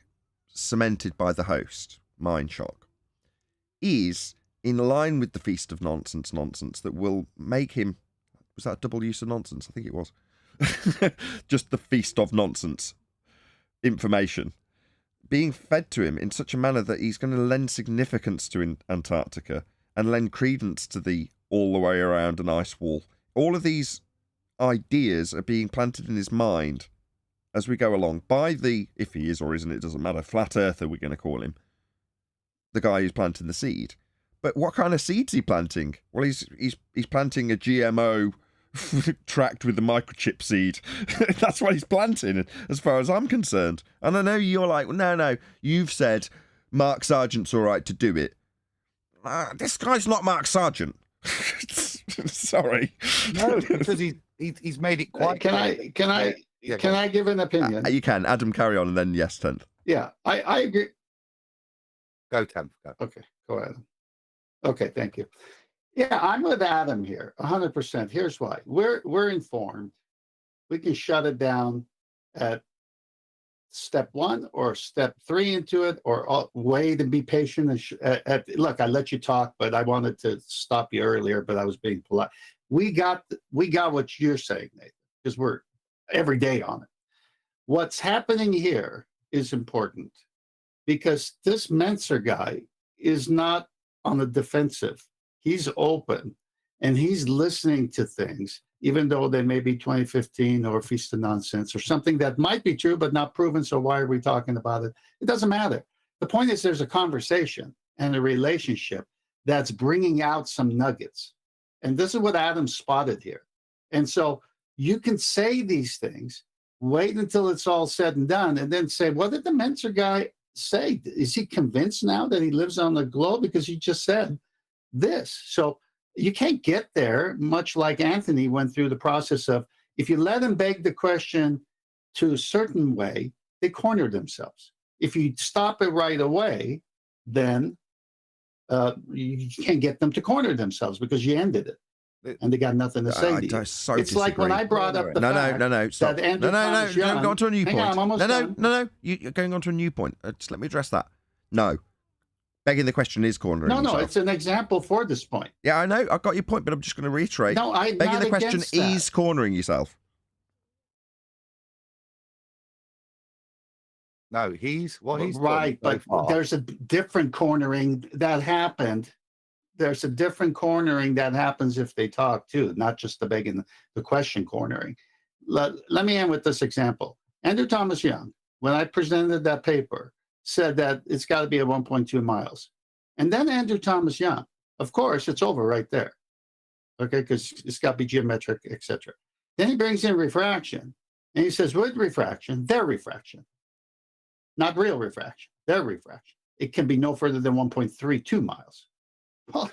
cemented by the host, Mindshock, is in line with the feast of nonsense that will make him... Was that a double use of nonsense? I think it was. Just the feast of nonsense information. being fed to him in such a manner that he's going to lend significance to Antarctica and lend credence to the all the way around an ice wall. All of these ideas are being planted in his mind as we go along by the, if he is or isn't, it doesn't matter, flat earther we're going to call him, the guy who's planting the seed. But what kind of seed's he planting? Well, he's planting a GMO tract with the microchip seed. That's what he's planting, as far as I'm concerned. And I know you're like, no, you've said Mark Sargent's all right to do it. This guy's not Mark Sargent. Sorry. No, because he's made it quite. Can I give an opinion? You can. Adam, carry on, and then yes, 10th. Yeah, I agree. Go 10th. Go. Okay, go ahead. Okay, thank you. Yeah, I'm with Adam here, 100%. Here's why. We're informed. We can shut it down at step 1 or step 3 into it, or wait and be patient. And look, I let you talk, but I wanted to stop you earlier, but I was being polite. We got what you're saying, Nathan, because we're every day on it. What's happening here is important because this Mensa guy is not on the defensive. He's open and he's listening to things, even though they may be 2015 or Feast of Nonsense or something that might be true but not proven. So why are we talking about it? It doesn't matter. The point is there's a conversation and a relationship that's bringing out some nuggets. And this is what Adam spotted here. And so you can say these things, wait until it's all said and done, and then say, what did the Mensa guy say? Is he convinced now that he lives on the globe? Because he just said this. So you can't get there, much like Anthony went through the process of, if you let them beg the question to a certain way, they corner themselves. If you stop it right away, then you can't get them to corner themselves because you ended it. And they got nothing to say to you. It's like when I brought up the fact stop. that Andrew Thomas Young... Go on to a new point. I'm almost done. No, you're going on to a new point. Just let me address that. No. Begging the question is cornering himself. No, it's an example for this point. Yeah, I know. I've got your point, but I'm just going to reiterate. No, I'm begging not the question against that. is cornering yourself. No, he's right, but there's a different cornering that happened. There's a different cornering that happens if they talk too, not just the begging the question cornering. Let me end with this example. Andrew Thomas Young, when I presented that paper, said that it's got to be at 1.2 miles. And then Andrew Thomas Young, of course, it's over right there. Okay, because it's got to be geometric, etc. Then he brings in refraction. And he says, with refraction, their refraction. Not real refraction, their refraction. It can be no further than 1.32 miles. Well,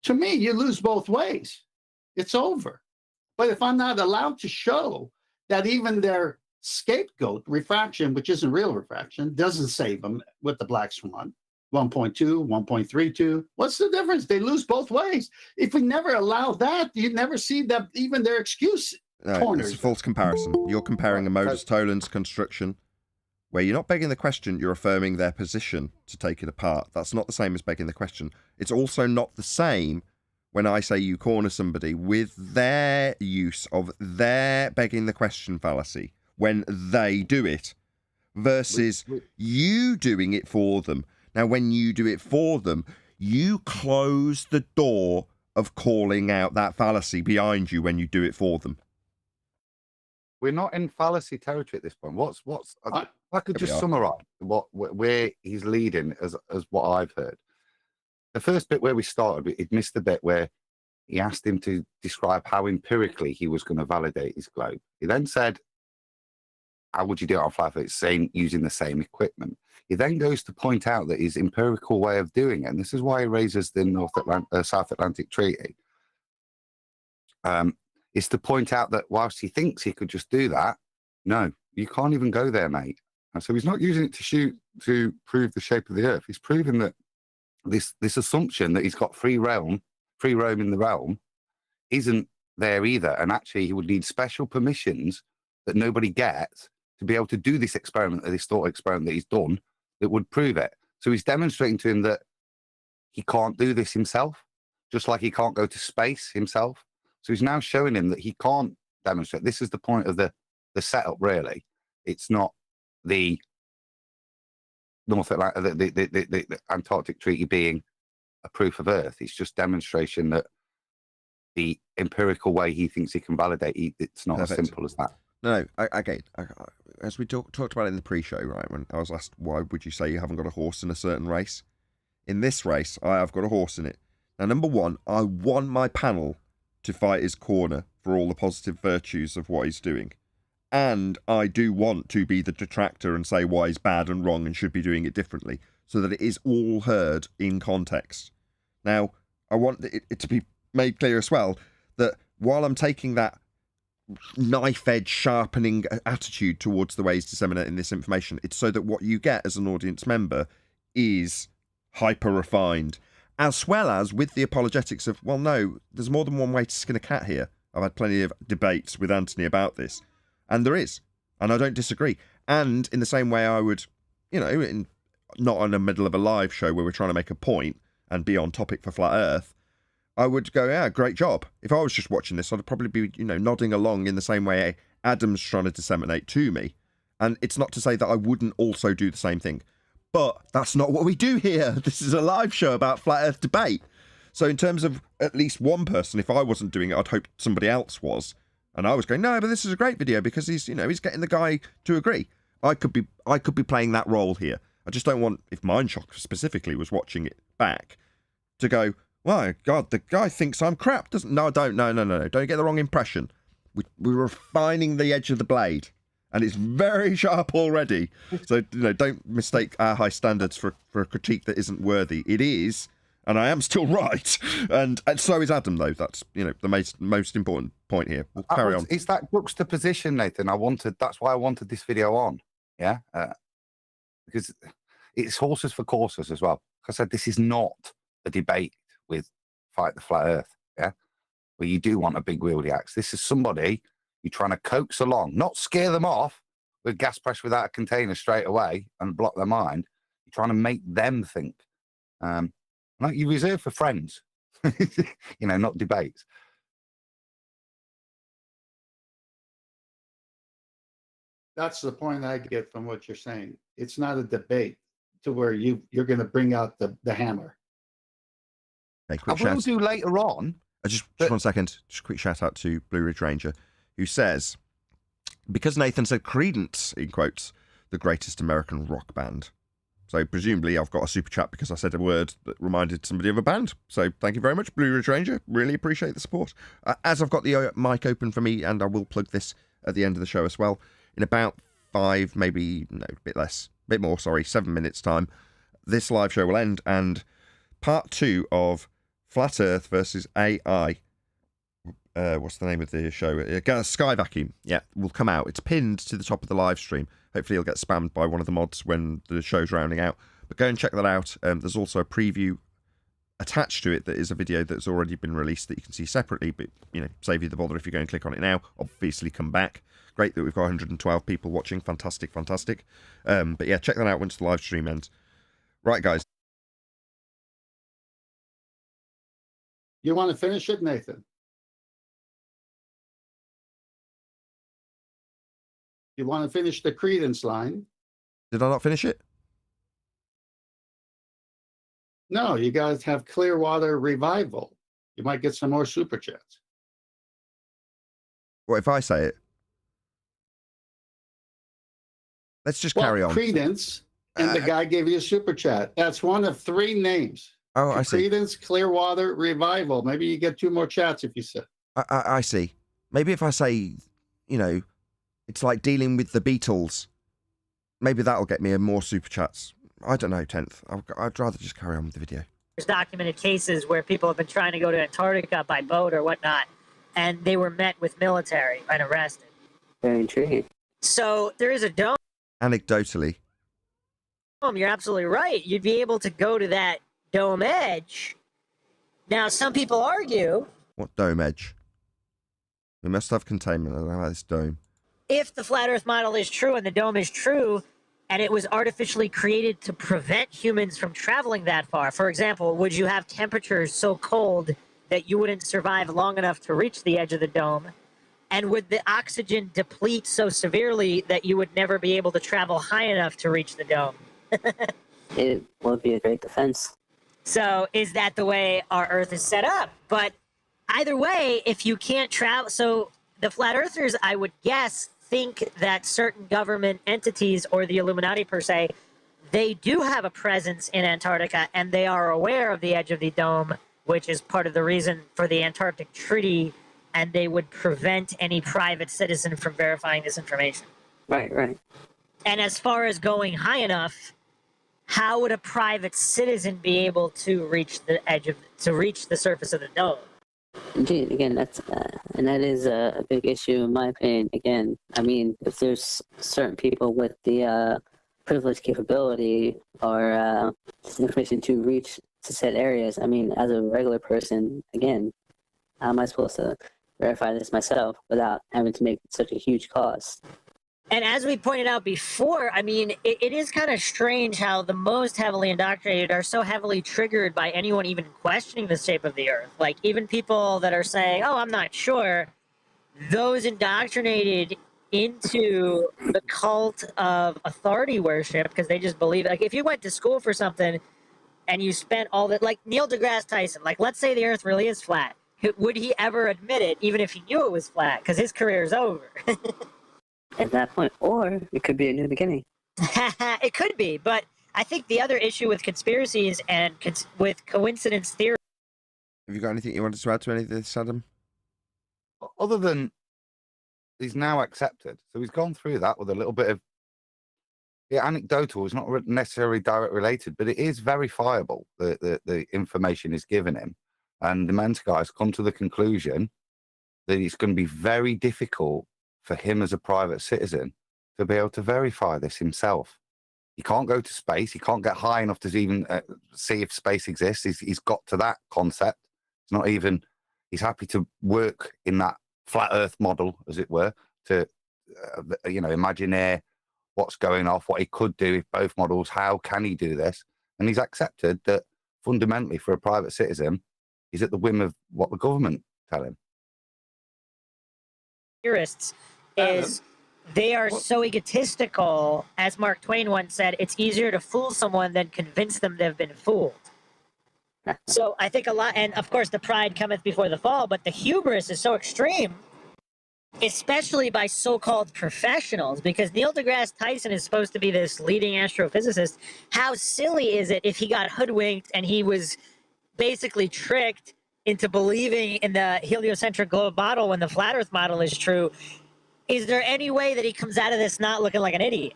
to me, you lose both ways. It's over. But if I'm not allowed to show that even their scapegoat refraction, which isn't real refraction, doesn't save them with the black swan, 1.2, 1.32, what's the difference? They lose both ways. If we never allow that, you never see that even their excuse corners. It's a false comparison. You're comparing a Moses Toland's construction where you're not begging the question, you're affirming their position to take it apart. That's not the same as begging the question. It's also not the same when I say you corner somebody with their use of their begging the question fallacy when they do it versus you doing it for them. Now, when you do it for them, you close the door of calling out that fallacy behind you when you do it for them. We're not in fallacy territory at this point. I could just summarize where he's leading as what I've heard. The first bit where we started, it missed the bit where he asked him to describe how empirically he was going to validate his globe. He then said, how would you do it on 5 foot? Saying using the same equipment. He then goes to point out that his empirical way of doing it, and this is why he raises the South Atlantic Treaty, is to point out that whilst he thinks he could just do that, no, you can't even go there, mate. And so he's not using it to prove the shape of the Earth. He's proving that this assumption that he's got free roam in the realm isn't there either. And actually, he would need special permissions that nobody gets to be able to do this experiment, this thought experiment that he's done, that would prove it. So he's demonstrating to him that he can't do this himself, just like he can't go to space himself. So he's now showing him that he can't demonstrate. This is the point of the setup, really. It's not the North Atlantic, the Antarctic Treaty being a proof of Earth. It's just demonstration that the empirical way he thinks he can validate it's not Perfect. as simple as that. No, as we talked about it in the pre-show, right, when I was asked why would you say you haven't got a horse in a certain race? In this race, I have got a horse in it. Now, number one, I want my panel to fight his corner for all the positive virtues of what he's doing. And I do want to be the detractor and say why he's bad and wrong and should be doing it differently, so that it is all heard in context. Now, I want it to be made clear as well that while I'm taking that knife edge sharpening attitude towards the way he's disseminating this information, it's so that what you get as an audience member is hyper refined, as well as with the apologetics of, well, no, there's more than one way to skin a cat here. I've had plenty of debates with Anthony about this, and there is, and I don't disagree. And in the same way I would, not in the middle of a live show where we're trying to make a point and be on topic for Flat Earth, I would go, yeah, great job. If I was just watching this, I'd probably be, nodding along in the same way Adam's trying to disseminate to me. And it's not to say that I wouldn't also do the same thing. But that's not what we do here. This is a live show about Flat Earth debate. So in terms of at least one person, if I wasn't doing it, I'd hope somebody else was. And I was going, no, but this is a great video because he's getting the guy to agree. I could be playing that role here. I just don't want, if Mindshock specifically was watching it back, to go, my God, the guy thinks I'm crap. No, I don't. No. Don't get the wrong impression. We're refining the edge of the blade, and it's very sharp already. So, don't mistake our high standards for a critique that isn't worthy. It is, and I am still right. And so is Adam, though. That's, the most important point here. We'll carry on. It's that juxtaposition, Nathan. That's why I wanted this video on. Yeah. Because it's horses for courses as well. Like I said, this is not a debate with Fight the Flat Earth, yeah, where you do want a big wieldy axe. This is somebody you're trying to coax along, not scare them off with gas press without a container straight away and block their mind. You're trying to make them think. Like you reserve for friends, not debates. That's the point I get from what you're saying. It's not a debate to where you're going to bring out the hammer. Okay, I will do later on. Just 1 second. Just a quick shout out to Blue Ridge Ranger, who says, because Nathan said Creedence, in quotes, the greatest American rock band. So presumably I've got a super chat because I said a word that reminded somebody of a band. So thank you very much, Blue Ridge Ranger. Really appreciate the support. As I've got the mic open for me, and I will plug this at the end of the show as well, in about 7 minutes time, this live show will end, and part 2 of Flat Earth versus AI. What's the name of the show? Sky Vacuum. Yeah, will come out. It's pinned to the top of the live stream. Hopefully, it'll get spammed by one of the mods when the show's rounding out. But go and check that out. There's also a preview attached to it that is a video that's already been released that you can see separately. But save you the bother if you go and click on it now. Obviously, come back. Great that we've got 112 people watching. Fantastic. But yeah, check that out once the live stream ends. Right, guys. You want to finish it, Nathan? You want to finish the Creedence line? Did I not finish it? No, you guys have Clearwater Revival. You might get some more super chats. What if I say it? Let's just carry on. Creedence, and the guy gave you a super chat. That's one of 3 names. Oh, I see. Creedence Clearwater Revival. Maybe you get 2 more chats if you say. I see. Maybe if I say, it's like dealing with the Beatles. Maybe that'll get me more super chats. I don't know, 10th. I'd rather just carry on with the video. There's documented cases where people have been trying to go to Antarctica by boat or whatnot, and they were met with military and arrested. Very intriguing. So there is a dome. Anecdotally. You're absolutely right. You'd be able to go to that dome edge. Now, some people argue... What dome edge? We must have containment. I don't know about this dome. If the flat Earth model is true and the dome is true, and it was artificially created to prevent humans from traveling that far, for example, would you have temperatures so cold that you wouldn't survive long enough to reach the edge of the dome? And would the oxygen deplete so severely that you would never be able to travel high enough to reach the dome? It would be a great defense. So is that the way our Earth is set up? But either way, if you can't travel, so the flat earthers, I would guess, think that certain government entities or the Illuminati per se, they do have a presence in Antarctica and they are aware of the edge of the dome, which is part of the reason for the Antarctic Treaty, and they would prevent any private citizen from verifying this information. Right, right. And as far as going high enough, how would a private citizen be able to reach the reach the surface of the dome? Indeed, again, that is a big issue in my opinion. Again, I mean, if there's certain people with the privileged capability or information to reach to said areas, I mean, as a regular person, again, how am I supposed to verify this myself without having to make such a huge cost? And as we pointed out before, I mean, it is kind of strange how the most heavily indoctrinated are so heavily triggered by anyone even questioning the shape of the Earth. Like, even people that are saying, oh, I'm not sure, those indoctrinated into the cult of authority worship because they just believe, like, if you went to school for something and you spent all that, like Neil deGrasse Tyson, like, let's say the Earth really is flat. Would he ever admit it, even if he knew it was flat? Because his career is over. At that point, or it could be a new beginning. It could be, but I think the other issue with conspiracies and with coincidence theory. Have you got anything you wanted to add to any of this, Adam? Other than he's now accepted, so he's gone through that with a little bit of anecdotal. It's not necessarily direct related, but it is verifiable. The information is given him, and the MENSA guys come to the conclusion that it's going to be very difficult for him as a private citizen to be able to verify this himself. He can't go to space. He can't get high enough to even see if space exists. He's got to that concept. It's not even, he's happy to work in that flat earth model, as it were, to, imagine what's going off, what he could do if both models, how can he do this? And he's accepted that fundamentally for a private citizen, he's at the whim of what the government tell him. Theorists is they are so egotistical, as Mark Twain once said, it's easier to fool someone than convince them they've been fooled. So I think a lot, and of course the pride cometh before the fall, but the hubris is so extreme, especially by so-called professionals, because Neil deGrasse Tyson is supposed to be this leading astrophysicist. How silly is it if he got hoodwinked and he was basically tricked into believing in the heliocentric globe model when the flat earth model is true? Is there any way that he comes out of this not looking like an idiot?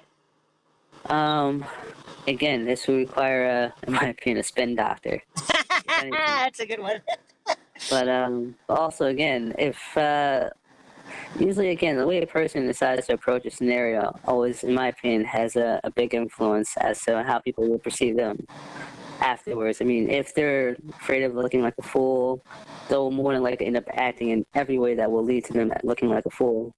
Again, this would require, in my opinion, a spin doctor. That's a good one. But also, again, if usually, again, the way a person decides to approach a scenario always, in my opinion, has a big influence as to how people will perceive them afterwards. I mean, if they're afraid of looking like a fool, they'll more than likely end up acting in every way that will lead to them looking like a fool.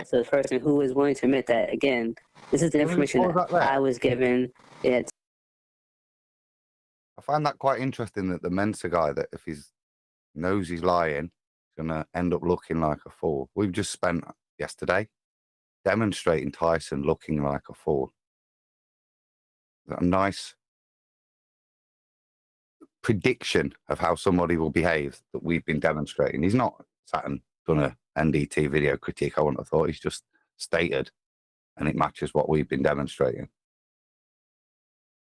So the person who is willing to admit that, again, this is the information that I was given. I find that quite interesting that the MENSA guy, that if he knows he's lying, he's going to end up looking like a fool. We've just spent yesterday demonstrating Tyson looking like a fool. Is that a nice prediction of how somebody will behave that we've been demonstrating? He's not sat and done a NDT video critique, I wouldn't have thought. He's just stated, and it matches what we've been demonstrating.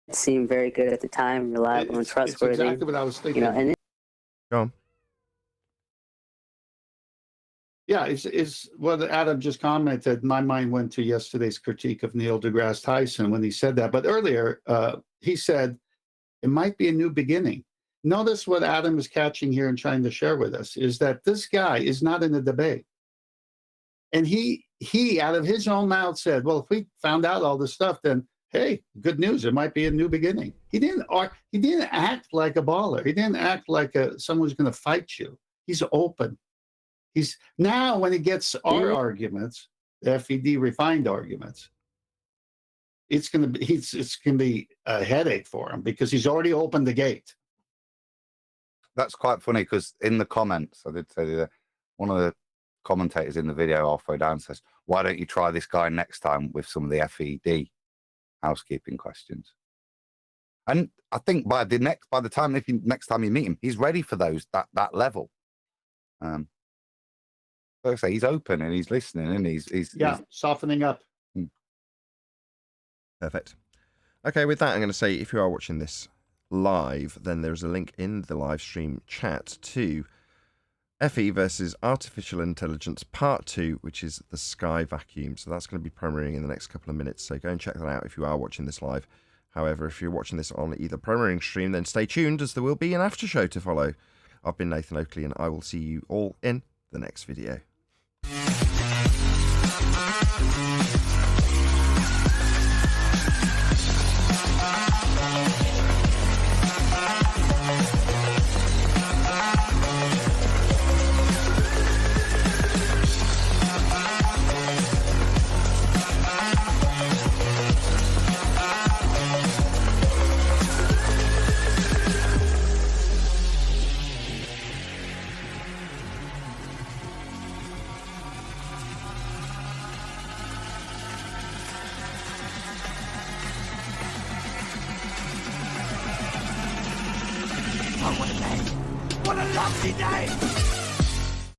It seemed very good at the time, reliable and trustworthy. It's exactly what I was thinking. Go on. Yeah, it's what Adam just commented. My mind went to yesterday's critique of Neil deGrasse Tyson when he said that. But earlier, he said, it might be a new beginning. Notice what Adam is catching here and trying to share with us is that this guy is not in a debate. And he out of his own mouth said, well, if we found out all this stuff, then, hey, good news. It might be a new beginning. He didn't act like a baller. He didn't act like someone who's going to fight you. He's open. He's now when he gets our arguments, the FED refined arguments, it's going to be a headache for him because he's already opened the gate. That's quite funny because in the comments, I did say that one of the commentators in the video halfway down says, why don't you try this guy next time with some of the FED housekeeping questions. And I think by the time next time you meet him, he's ready for that level. Like I say, he's open and he's listening and he's softening up. Perfect. Okay, with that, I'm going to say if you are watching this live, then there's a link in the live stream chat to FE versus Artificial Intelligence Part 2, which is the Sky Vacuum. So that's going to be premiering in the next couple of minutes. So go and check that out if you are watching this live. However, if you're watching this on either premiering stream, then stay tuned as there will be an after show to follow. I've been Nathan Oakley and I will see you all in the next video. What a lovely day!